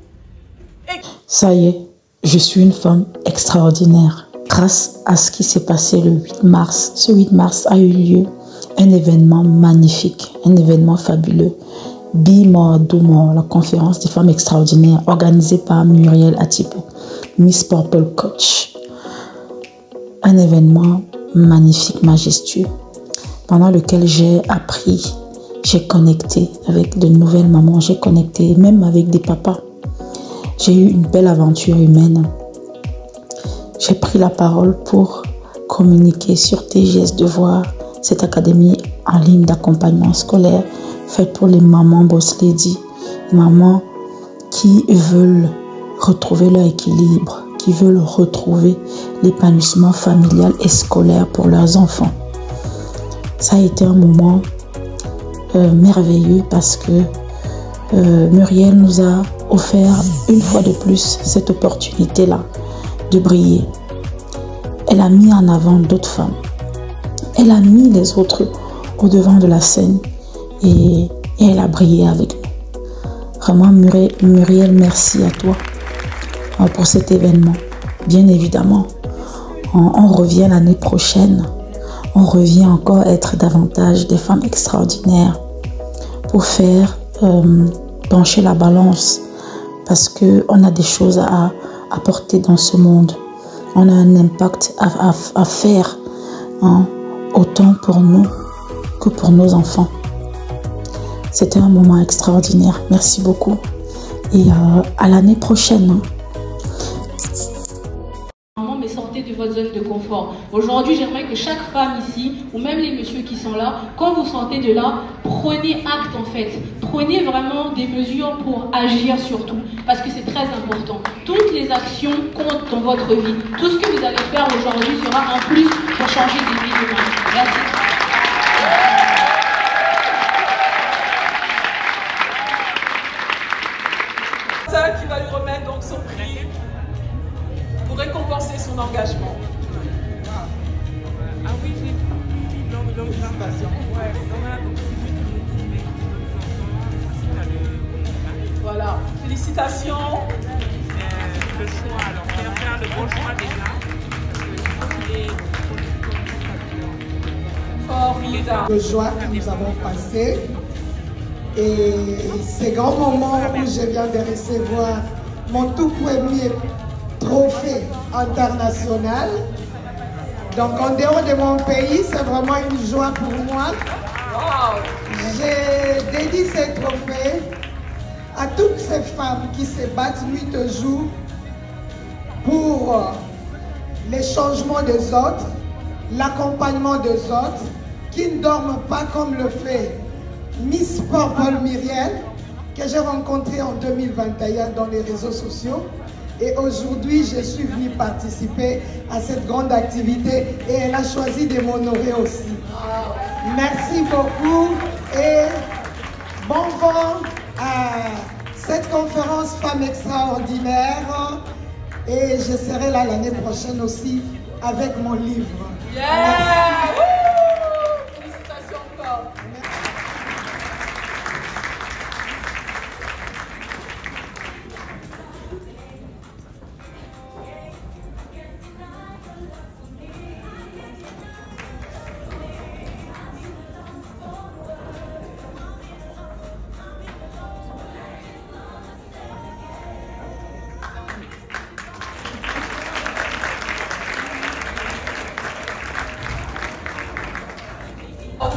Ça y est, je suis une femme extraordinaire. Grâce à ce qui s'est passé le 8 mars, ce 8 mars a eu lieu un événement magnifique, un événement fabuleux. Bimor, la conférence des femmes extraordinaires organisée par Muriel Atipo, Miss Purple Coach. Un événement magnifique, majestueux, pendant lequel j'ai appris, j'ai connecté avec de nouvelles mamans, j'ai connecté même avec des papas. J'ai eu une belle aventure humaine. J'ai pris la parole pour communiquer sur TGS Devoir, cette académie en ligne d'accompagnement scolaire faite pour les mamans boss lady, mamans qui veulent retrouver leur équilibre, qui veulent retrouver l'épanouissement familial et scolaire pour leurs enfants. Ça a été un moment merveilleux parce que Muriel nous a offert une fois de plus cette opportunité-là de briller. Elle a mis en avant d'autres femmes. Elle a mis les autres au devant de la scène et elle a brillé avec nous. Vraiment, Muriel, merci à toi pour cet événement. Bien évidemment, on revient l'année prochaine. On revient encore être davantage des femmes extraordinaires pour faire pencher la balance parce qu'on a des choses à apporter dans ce monde. On a un impact à faire, hein, autant pour nous que pour nos enfants. C'était un moment extraordinaire. Merci beaucoup. Et à l'année prochaine. Hein. Mais sortez de votre zone de confort. Aujourd'hui, j'aimerais que chaque femme ici, ou même les messieurs qui sont là, quand vous sortez de là, prenez acte en fait. Prenez vraiment des mesures pour agir surtout, parce que c'est très important. Toutes les actions comptent dans votre vie. Tout ce que vous allez faire aujourd'hui sera un plus pour changer des vies demain. Merci. Ça qui va lui remettre donc son prix pour récompenser son engagement. Ah oui, j'ai donc voilà, félicitations. Le choix, alors faire le bon choix déjà. Formidable. De joie que nous avons passé. Et ces grands moments où je viens de recevoir mon tout premier trophée international. Donc en dehors de mon pays, c'est vraiment une joie pour moi. Je dédie ces trophées à toutes ces femmes qui se battent nuit et jour pour les changements des autres, l'accompagnement des autres, qui ne dorment pas comme le fait Miss Purple Muriel, que j'ai rencontrée en 2021 dans les réseaux sociaux. Et aujourd'hui, je suis venue participer à cette grande activité et elle a choisi de m'honorer aussi. Merci beaucoup et bon vent à cette conférence Femmes Extraordinaires. Et je serai là l'année prochaine aussi avec mon livre. Yeah! Félicitations encore.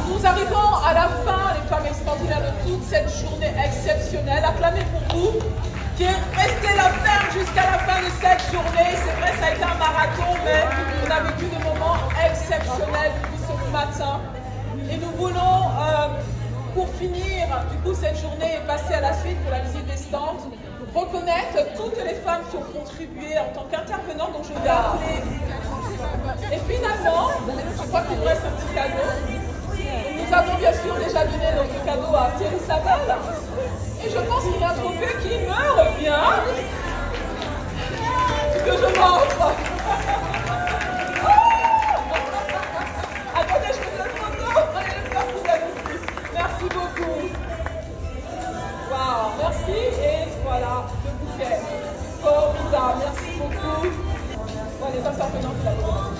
Nous arrivons à la fin, les femmes extraordinaires, de toute cette journée exceptionnelle. Acclamez pour vous, qui est resté la ferme jusqu'à la fin de cette journée. C'est vrai, ça a été un marathon, mais on a vécu des moments exceptionnels ce matin. Et nous voulons, pour finir, du coup, cette journée et passer à la suite pour la visite des stands, reconnaître toutes les femmes qui ont contribué en tant qu'intervenants, donc je vais appeler. Et finalement, je crois qu'il nous reste un petit cadeau. Nous avons bien sûr déjà donné notre cadeau à Thierry Saval. Et je pense qu'il y a un trophée qui me revient. Que je m'offre. Attendez, je fais une photo. Merci beaucoup. Waouh, merci. Et voilà, le bouquet. Formidable, merci beaucoup. Bon, les intervenants de la journée.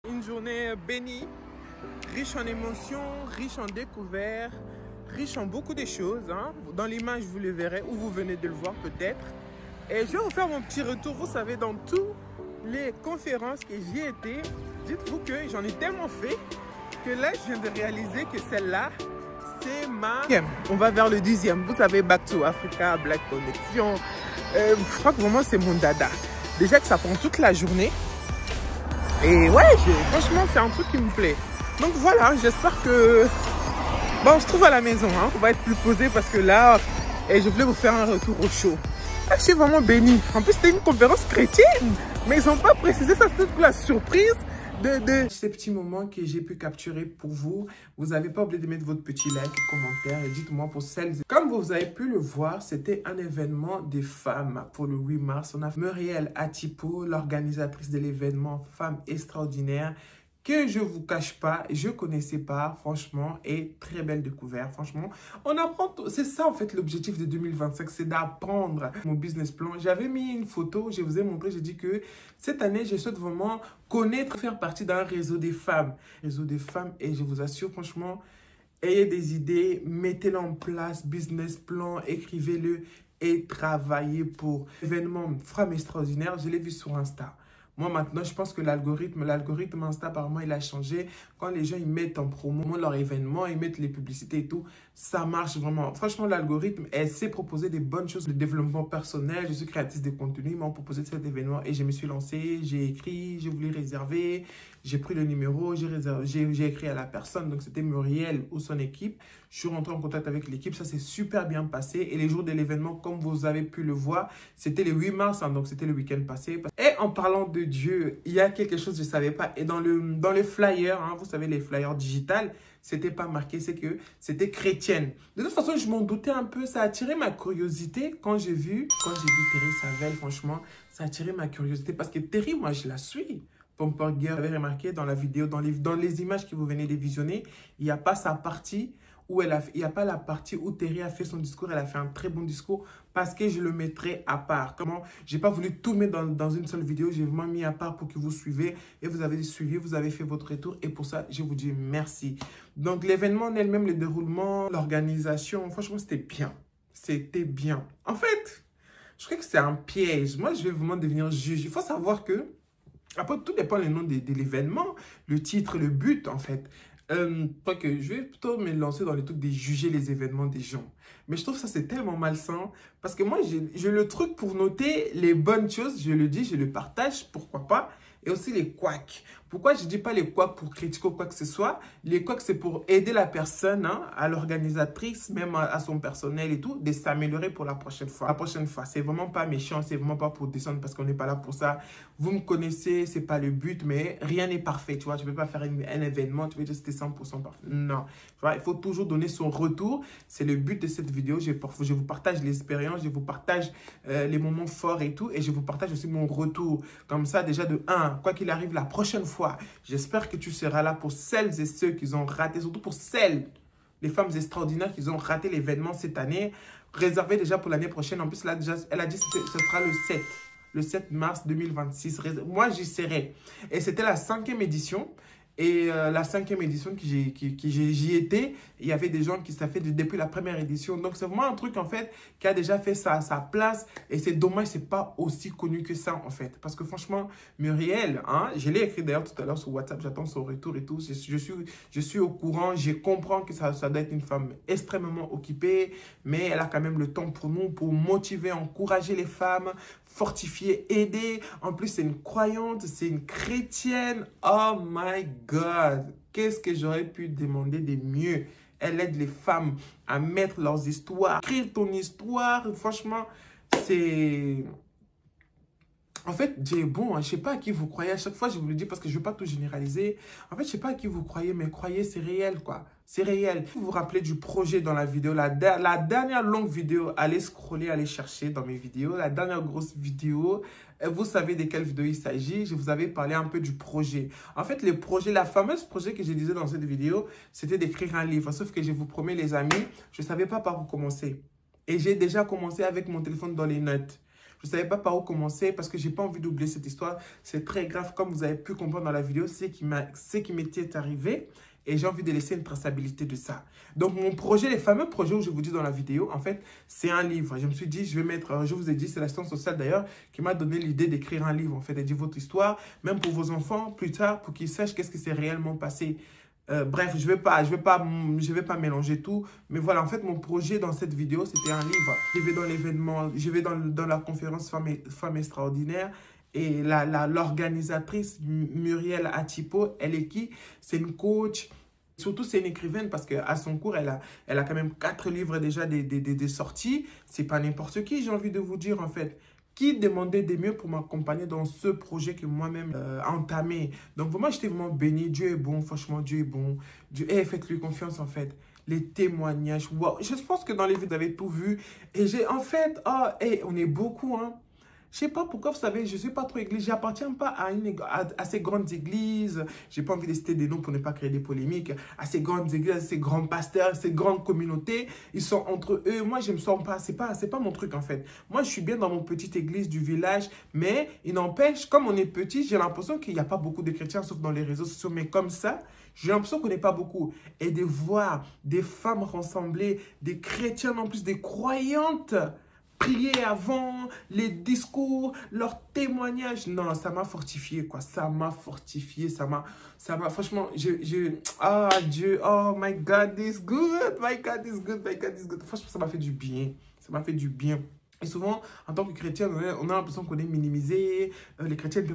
Une journée bénie, riche en émotions, riche en découvertes, riche en beaucoup de choses. Hein. Dans l'image, vous le verrez, ou vous venez de le voir peut-être. Et je vais vous faire mon petit retour. Vous savez, dans toutes les conférences que j'y ai été, dites-vous que j'en ai tellement fait que là, je viens de réaliser que celle-là, c'est ma... On va vers le 10e. Vous savez, Back to Africa, Black Connection. Je crois que vraiment, c'est mon dada. Déjà que ça prend toute la journée. Et ouais, franchement, c'est un truc qui me plaît. Donc voilà, j'espère que... Bon, on se trouve à la maison, hein. On va être plus posé parce que là, je voulais vous faire un retour au show. Là, je suis vraiment bénie. En plus, c'était une conférence chrétienne. Mais ils n'ont pas précisé ça, c'était toute la surprise de ces petits moments que j'ai pu capturer pour vous. Vous n'avez pas oublié de mettre votre petit like et commentaire. Et dites-moi pour celles... Comme vous avez pu le voir, c'était un événement des femmes pour le 8 mars. On a Muriel Atipo, l'organisatrice de l'événement Femmes Extraordinaires, que je vous cache pas, je connaissais pas, franchement, et très belle découverte, franchement. On apprend, c'est ça en fait l'objectif de 2025, c'est d'apprendre mon business plan. J'avais mis une photo, je vous ai montré, j'ai dit que cette année, je souhaite vraiment connaître, faire partie d'un réseau des femmes. Réseau des femmes, et je vous assure, franchement, ayez des idées, mettez-les en place, business plan, écrivez-le et travaillez pour l'événement Femmes Extraordinaires. Je l'ai vu sur Insta. Moi, maintenant, je pense que l'algorithme Insta, apparemment, il a changé. Quand les gens, ils mettent en promo leur événement, ils mettent les publicités et tout, ça marche vraiment. Franchement, l'algorithme, elle sait proposer des bonnes choses. Le développement personnel, je suis créatrice de contenu, ils m'ont proposé cet événement et je me suis lancée, j'ai écrit, j'ai voulu réserver, j'ai pris le numéro, j'ai écrit à la personne, donc c'était Muriel ou son équipe. Je suis rentré en contact avec l'équipe, ça s'est super bien passé. Et les jours de l'événement, comme vous avez pu le voir, c'était le 8 mars, hein, donc c'était le week-end passé. Et en parlant de Dieu, il y a quelque chose que je ne savais pas. Et dans les flyers, hein, vous savez, les flyers digitales, c'était pas marqué, c'est que c'était chrétienne. De toute façon, je m'en doutais un peu. Ça a attiré ma curiosité quand j'ai vu Thierry Savel, franchement, ça a attiré ma curiosité. Parce que Thierry, moi, je la suis. Pomper Girl, vous avez remarqué dans la vidéo, dans les images que vous venez de visionner, il n'y a pas sa partie où il n'y a pas la partie où Thierry a fait son discours. Elle a fait un très bon discours parce que je le mettrai à part. Comment? J'ai pas voulu tout mettre dans une seule vidéo. J'ai vraiment mis à part pour que vous suivez. Et vous avez suivi, vous avez fait votre retour. Et pour ça, je vous dis merci. Donc, l'événement en elle-même, le déroulement, l'organisation, franchement, c'était bien. C'était bien. En fait, je crois que c'est un piège. Moi, je vais vraiment devenir juge. Il faut savoir que, après, tout dépend du nom de l'événement, le titre, le but, en fait. Je vais plutôt me lancer dans le truc de juger les événements des gens. Mais je trouve ça c'est tellement malsain. Parce que moi, j'ai le truc pour noter les bonnes choses. Je le dis, je le partage, pourquoi pas. Et aussi les couacs. Pourquoi je ne dis pas les couacs pour critiquer ou quoi que ce soit? Les couacs, c'est pour aider la personne, hein, à l'organisatrice, même à son personnel et tout, de s'améliorer pour la prochaine fois. La prochaine fois, c'est vraiment pas méchant, c'est vraiment pas pour descendre parce qu'on n'est pas là pour ça. Vous me connaissez, c'est pas le but, mais rien n'est parfait, tu vois. Tu peux pas faire un événement, tu veux dire c'était 100% parfait. Non. Tu vois, il faut toujours donner son retour. C'est le but de cette vidéo. Je vous partage l'expérience, je vous partage les moments forts et tout, et je vous partage aussi mon retour. Comme ça, déjà de 1, quoi qu'il arrive la prochaine fois, j'espère que tu seras là pour celles et ceux qui ont raté, surtout pour celles, les femmes extraordinaires qui ont raté l'événement cette année. Réservé déjà pour l'année prochaine. En plus, là, déjà, elle a dit que ce sera le 7 mars 2026. Moi, j'y serai. Et c'était la 5e édition. Et la 5e édition j'y étais, il y avait des gens qui ça fait depuis la première édition. Donc c'est vraiment un truc en fait qui a déjà fait sa place. Et c'est dommage, c'est pas aussi connu que ça en fait. Parce que franchement, Muriel, hein, je l'ai écrit d'ailleurs tout à l'heure sur WhatsApp, j'attends son retour et tout. Je suis au courant, je comprends que ça doit être une femme extrêmement occupée. Mais elle a quand même le temps pour nous, pour motiver, encourager les femmes, fortifier, aider. En plus, c'est une croyante, c'est une chrétienne. Oh my God, qu'est-ce que j'aurais pu demander de mieux? Elle aide les femmes à mettre leurs histoires, écrire ton histoire. Franchement, c'est... En fait, Dieu est bon, hein. Je ne sais pas à qui vous croyez. À chaque fois, je vous le dis parce que je ne veux pas tout généraliser. En fait, je ne sais pas à qui vous croyez, mais croyez, c'est réel, quoi. C'est réel. Vous vous rappelez du projet dans la vidéo, la dernière longue vidéo, allez scroller, allez chercher dans mes vidéos. La dernière grosse vidéo, vous savez de quelle vidéo il s'agit. Je vous avais parlé un peu du projet. En fait, le projet, la fameuse projet que je disais dans cette vidéo, c'était d'écrire un livre. Sauf que je vous promets, les amis, je ne savais pas par où commencer. Et j'ai déjà commencé avec mon téléphone dans les notes. Je ne savais pas par où commencer parce que je n'ai pas envie d'oublier cette histoire. C'est très grave, comme vous avez pu comprendre dans la vidéo, c'est qui m'était arrivé. Et j'ai envie de laisser une traçabilité de ça. Donc, mon projet, les fameux projets où je vous dis dans la vidéo, en fait, c'est un livre. Je me suis dit, je vais mettre, je vous ai dit, c'est l'assistance sociale d'ailleurs qui m'a donné l'idée d'écrire un livre, en fait, et dire votre histoire, même pour vos enfants, plus tard, pour qu'ils sachent qu'est-ce qui s'est réellement passé. Bref, je vais pas mélanger tout. Mais voilà, en fait, mon projet dans cette vidéo, c'était un livre. Je vais dans l'événement, je vais dans la conférence Femmes Extraordinaires. Et l'organisatrice Muriel Atipo, elle est qui? C'est une coach. Surtout, c'est une écrivaine parce qu'à son cours, elle a quand même 4 livres déjà des sorties. C'est pas n'importe qui, j'ai envie de vous dire, en fait. Qui demandait des mieux pour m'accompagner dans ce projet que moi-même entamé. Donc, vraiment, j'étais vraiment béni. Dieu est bon, franchement, Dieu est bon. Faites-lui confiance, en fait. Les témoignages, wow. Je pense que dans les vidéos, vous avez tout vu. Et j'ai, en fait, on est beaucoup, hein. Je sais pas pourquoi, vous savez, je suis pas trop église. J'appartiens pas à ces grandes églises. J'ai pas envie de citer des noms pour ne pas créer des polémiques. À ces grandes églises, à ces grands pasteurs, à ces grandes communautés. Ils sont entre eux. Moi, je me sens pas. C'est pas mon truc, en fait. Moi, je suis bien dans mon petite église du village. Mais il n'empêche, comme on est petit, j'ai l'impression qu'il n'y a pas beaucoup de chrétiens, sauf dans les réseaux sociaux. Mais comme ça, j'ai l'impression qu'on n'est pas beaucoup. Et de voir des femmes rassemblées, des chrétiens en plus, des croyantes, prier avant, les discours, leurs témoignages. Non, ça m'a fortifié, quoi. Ça m'a fortifié, ça m'a, franchement, oh Dieu, oh my God, this good, my God, this good, my God, this good. Franchement, ça m'a fait du bien. Ça m'a fait du bien. Et souvent, en tant que chrétien, on a l'impression qu'on est minimisé. Les chrétiens,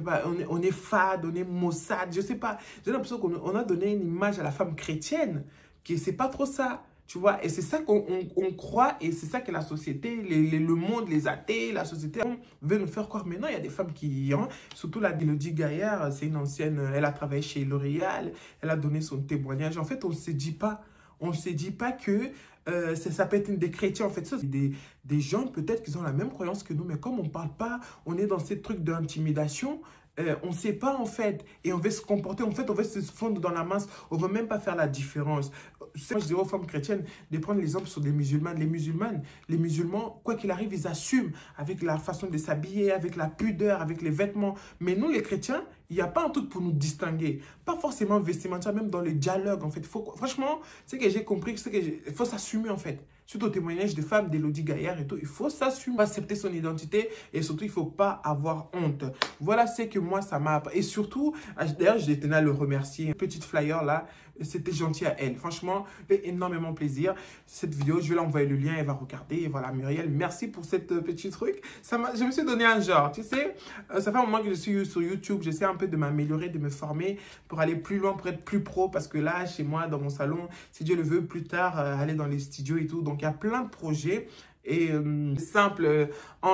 on est fade, on est maussade, je sais pas. J'ai l'impression qu'on a donné une image à la femme chrétienne, qui c'est pas trop ça. Tu vois, et c'est ça qu'on croit, et c'est ça que la société, le monde, les athées, la société veut nous faire croire. Maintenant, il y a des femmes qui, hein, surtout la Elodie Gaillard, c'est une ancienne, elle a travaillé chez L'Oréal, elle a donné son témoignage. En fait, on ne se dit pas que ça peut être des chrétiens, en fait. Ça, c'est des gens peut-être qui ont la même croyance que nous, mais comme on ne parle pas, on est dans ces trucs d'intimidation. On ne sait pas en fait, et on veut se comporter, en fait on veut se fondre dans la masse, on ne veut même pas faire la différence. Moi je dirais aux femmes chrétiennes de prendre l'exemple sur des musulmanes. Les musulmans, quoi qu'il arrive, ils assument avec la façon de s'habiller, avec la pudeur, avec les vêtements. Mais nous les chrétiens, il n'y a pas un truc pour nous distinguer. Pas forcément vestimentaire, même dans le dialogue en fait. Franchement, c'est que j'ai compris, il faut s'assumer en fait. Surtout au témoignage des femmes d'Elodie Gaillard et tout, il faut s'assumer, accepter son identité et surtout, il ne faut pas avoir honte. Voilà, c'est que moi, ça m'a... Et surtout, d'ailleurs, je tenais à le remercier. Petite flyer là, c'était gentil à elle. Franchement, fait énormément plaisir. Cette vidéo, je vais l'envoyer le lien, elle va regarder. Et voilà, Muriel, merci pour cette petit truc. Je me suis donné un genre, tu sais. Ça fait un moment que je suis sur YouTube. J'essaie un peu de m'améliorer, de me former pour aller plus loin, pour être plus pro. Parce que là, chez moi, dans mon salon, si Dieu le veut, plus tard, aller dans les studios et tout. Donc, il y a plein de projets. Et simple,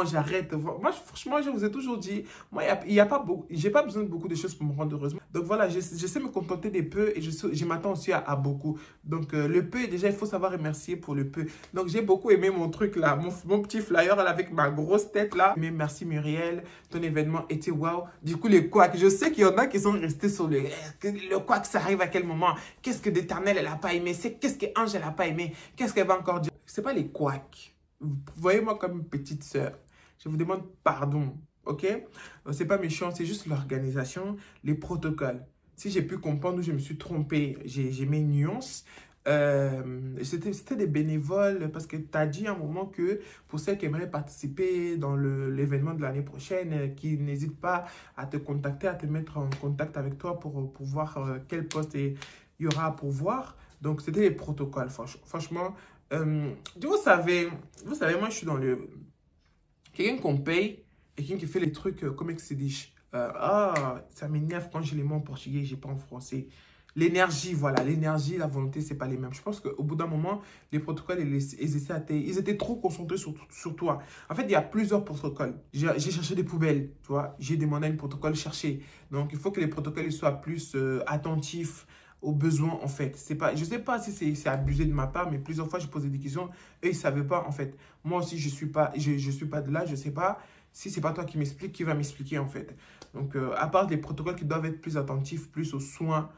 j'arrête. Moi, franchement, je vous ai toujours dit, moi, j'ai pas besoin de beaucoup de choses pour me rendre heureuse. Donc voilà, je sais me contenter des peu et je m'attends aussi à beaucoup. Donc le peu, déjà, il faut savoir remercier pour le peu. Donc j'ai beaucoup aimé mon truc là, mon petit flyer là, avec ma grosse tête là. Mais merci Muriel, ton événement était waouh. Du coup, les couacs, je sais qu'il y en a qui sont restés sur le couac, ça arrive à quel moment? Qu'est-ce que d'Éternel elle a pas aimé? Qu'est-ce que Ange elle a pas aimé? Qu'est-ce qu'elle va encore dire? C'est pas les couacs. Voyez-moi comme une petite sœur. Je vous demande pardon, ok? C'est pas méchant, c'est juste l'organisation, les protocoles. si j'ai pu comprendre où je me suis trompée, j'ai mes nuances. C'était des bénévoles parce que tu as dit à un moment que pour celles qui aimeraient participer dans l'événement de l'année prochaine, qui n'hésitent pas à te contacter, à te mettre en contact avec toi pour voir quel poste il y aura à pourvoir. Donc, c'était les protocoles, franchement. Vous savez, moi, je suis dans le... Quelqu'un qu'on paye et quelqu'un qui fait les trucs, comme se dit, ça m'énerve quand j'ai les mots en portugais et j'ai pas en français. L'énergie, voilà, l'énergie, la volonté, c'est pas les mêmes. Je pense qu'au bout d'un moment, les protocoles, ils étaient trop concentrés sur toi. En fait, il y a plusieurs protocoles. J'ai cherché des poubelles, tu vois. J'ai demandé à un protocole chercher. Donc, il faut que les protocoles soient plus attentifs aux besoins, en fait. Je ne sais pas si c'est abusé de ma part, mais plusieurs fois, j'ai posé des questions. Eux, ils ne savaient pas, en fait. Moi aussi, je suis pas de là, je ne sais pas. Si ce n'est pas toi qui m'explique, qui va m'expliquer, en fait. Donc, à part des protocoles qui doivent être plus attentifs, plus aux soins.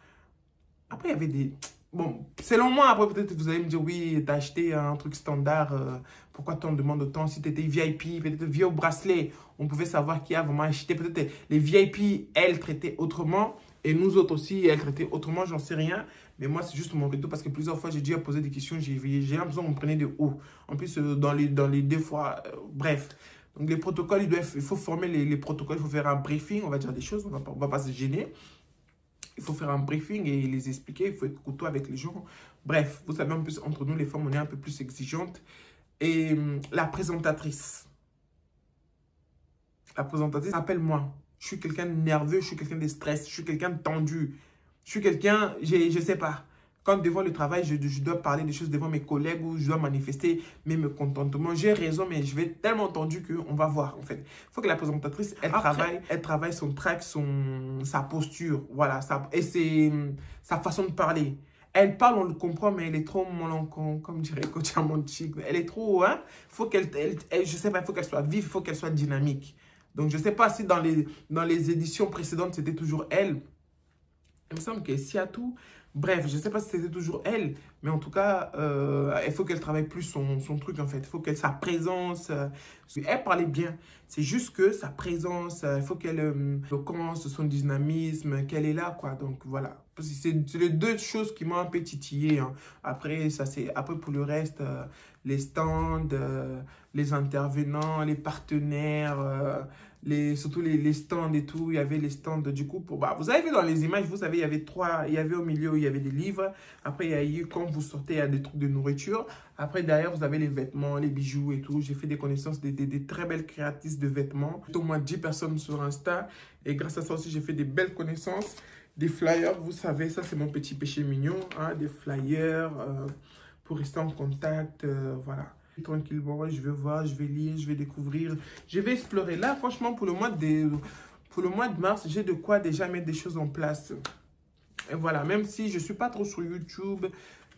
Après, il y avait des... Bon, selon moi, après, peut-être vous allez me dire, oui, tu as acheté un truc standard, pourquoi tu en demandes autant? Si tu étais VIP, peut-être via au bracelet, on pouvait savoir qui a vraiment acheté. Peut-être les VIP, elles traitaient autrement, et nous autres aussi, elles traitaient autrement, j'en sais rien. Mais moi, c'est juste mon retour, parce que plusieurs fois, j'ai dû poser des questions, j'ai l'impression qu'on me prenait de haut. En plus, dans les deux fois, bref. Donc, les protocoles, il faut former les protocoles, il faut faire un briefing, on va dire des choses, on va pas se gêner. Il faut faire un briefing et les expliquer. Il faut être courtois avec les gens. Bref, vous savez, en plus, entre nous, les femmes, on est un peu plus exigeantes. Et la présentatrice. La présentatrice, appelle-moi. Je suis quelqu'un de nerveux, je suis quelqu'un de stress, je suis quelqu'un de tendu. Je suis quelqu'un, je sais pas. Quand devant le travail, je dois parler des choses devant mes collègues ou je dois manifester mes mécontentements. J'ai raison, mais je vais être tellement tendu qu'on va voir, en fait. Il faut que la présentatrice, elle travaille son track, sa posture, voilà, et sa façon de parler. Elle parle, on le comprend, mais elle est trop mollancon, comme dirait Coach Amonchik. Elle est trop, hein. Je sais pas, il faut qu'elle soit vive, il faut qu'elle soit dynamique. Donc, je sais pas si dans les éditions précédentes, c'était toujours elle. Il me semble que Siatou... Bref, je ne sais pas si c'était toujours elle, mais en tout cas, il faut qu'elle travaille plus son truc, en fait. Il faut qu'elle, sa présence, elle parlait bien. C'est juste que sa présence, il faut qu'elle commence son dynamisme, qu'elle est là, quoi. Donc, voilà. C'est les deux choses qui m'ont un peu titillé. Hein. Après, pour le reste, les stands, les intervenants, les partenaires... surtout les stands et tout, il y avait les stands du coup vous avez vu dans les images, vous savez, il y avait au milieu, il y avait des livres, après il y a eu, quand vous sortez, il y a des trucs de nourriture, après derrière vous avez les vêtements, les bijoux et tout. J'ai fait des connaissances des très belles créatrices de vêtements, au moins 10 personnes sur Insta, et grâce à ça aussi j'ai fait des belles connaissances, des flyers, vous savez, ça c'est mon petit péché mignon, hein, des flyers pour rester en contact, voilà. Tranquillement, je vais voir, je vais lire, je vais découvrir, je vais explorer. Là, franchement, pour le mois de mars, j'ai de quoi déjà mettre des choses en place. Et voilà, même si je ne suis pas trop sur YouTube,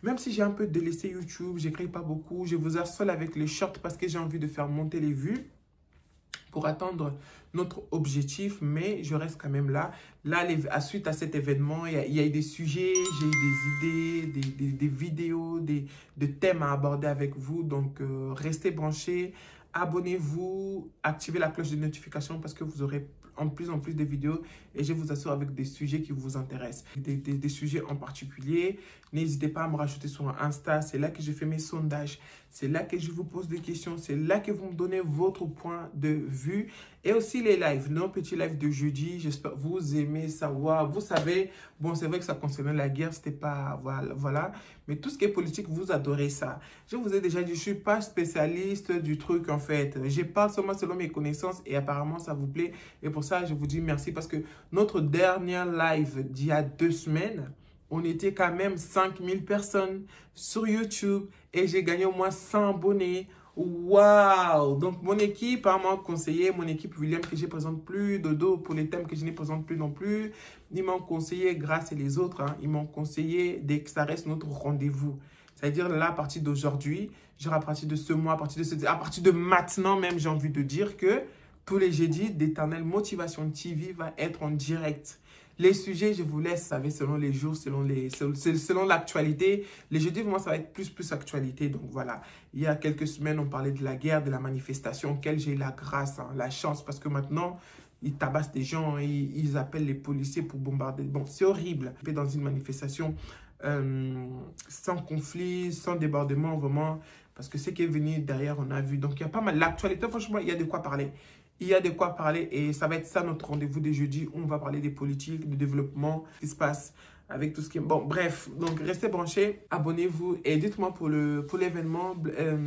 même si j'ai un peu délaissé YouTube, je n'écris pas beaucoup, je vous harcèle avec les shorts parce que j'ai envie de faire monter les vues pour atteindre notre objectif, mais je reste quand même là. Là, suite à cet événement, il y a eu des sujets, j'ai eu des idées, des vidéos, des thèmes à aborder avec vous. Donc, restez branchés, abonnez-vous, activez la cloche de notification parce que vous aurez en plus de vidéos et je vous assure avec des sujets qui vous intéressent. Des sujets en particulier, n'hésitez pas à me rajouter sur Insta, c'est là que je fais mes sondages, c'est là que je vous pose des questions, c'est là que vous me donnez votre point de vue et aussi les lives, nos petits lives de jeudi, j'espère que vous aimez savoir, vous savez, bon c'est vrai que ça concernait la guerre, c'était pas, voilà, mais tout ce qui est politique, vous adorez ça. Je vous ai déjà dit, je suis pas spécialiste du truc en fait, je parle seulement selon mes connaissances et apparemment ça vous plaît et pour ça je vous dis merci parce que notre dernier live d'il y a 2 semaines, on était quand même 5000 personnes sur YouTube et j'ai gagné au moins 100 abonnés. Waouh! Donc, mon équipe m'a conseillé, mon équipe William, que je ne présente plus, Dodo, pour les thèmes que je ne présente plus non plus. Ils m'ont conseillé, grâce et les autres, hein, ils m'ont conseillé dès que ça reste notre rendez-vous. C'est-à-dire là, à partir d'aujourd'hui, genre à partir de ce mois, à partir de maintenant même, j'ai envie de dire que tous les jeudis d'Éternelle Motivation TV va être en direct. Les sujets, je vous laisse, vous savez, selon les jours, selon l'actualité. Les jeudis, moi, ça va être plus actualité. Donc voilà, il y a quelques semaines, on parlait de la guerre, de la manifestation, auquel j'ai eu la grâce, hein, la chance. Parce que maintenant, ils tabassent des gens, ils appellent les policiers pour bombarder. Bon, c'est horrible. Dans une manifestation sans conflit, sans débordement, vraiment, parce que ce qui est venu derrière, on a vu. Donc, il y a pas mal. L'actualité, franchement, il y a de quoi parler. Il y a de quoi parler et ça va être ça notre rendez-vous de jeudi. On va parler des politiques, du développement, ce qui se passe avec tout ce qui est... Bon, bref, donc restez branchés, abonnez-vous et dites-moi pour l'événement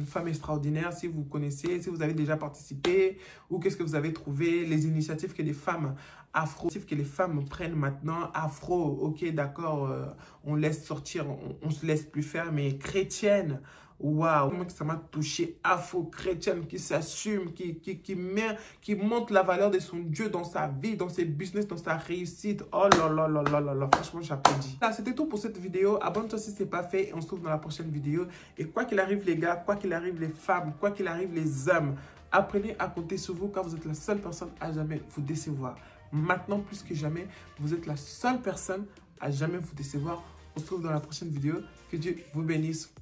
Femmes Extraordinaires, si vous connaissez, si vous avez déjà participé ou qu'est-ce que vous avez trouvé, les initiatives que les femmes afro, que les femmes prennent maintenant, afro, ok, d'accord, on laisse sortir, on se laisse plus faire, mais chrétienne, waouh, comment ça m'a touché, afro-chrétienne qui s'assume, qui montre la valeur de son Dieu dans sa vie, dans ses business, dans sa réussite. Oh là là là là là là, franchement j'applaudis. C'était tout pour cette vidéo. Abonne-toi si ce n'est pas fait et on se retrouve dans la prochaine vidéo. Et quoi qu'il arrive les gars, quoi qu'il arrive les femmes, quoi qu'il arrive les hommes, apprenez à compter sur vous car vous êtes la seule personne à jamais vous décevoir. Maintenant plus que jamais, vous êtes la seule personne à jamais vous décevoir. On se retrouve dans la prochaine vidéo. Que Dieu vous bénisse.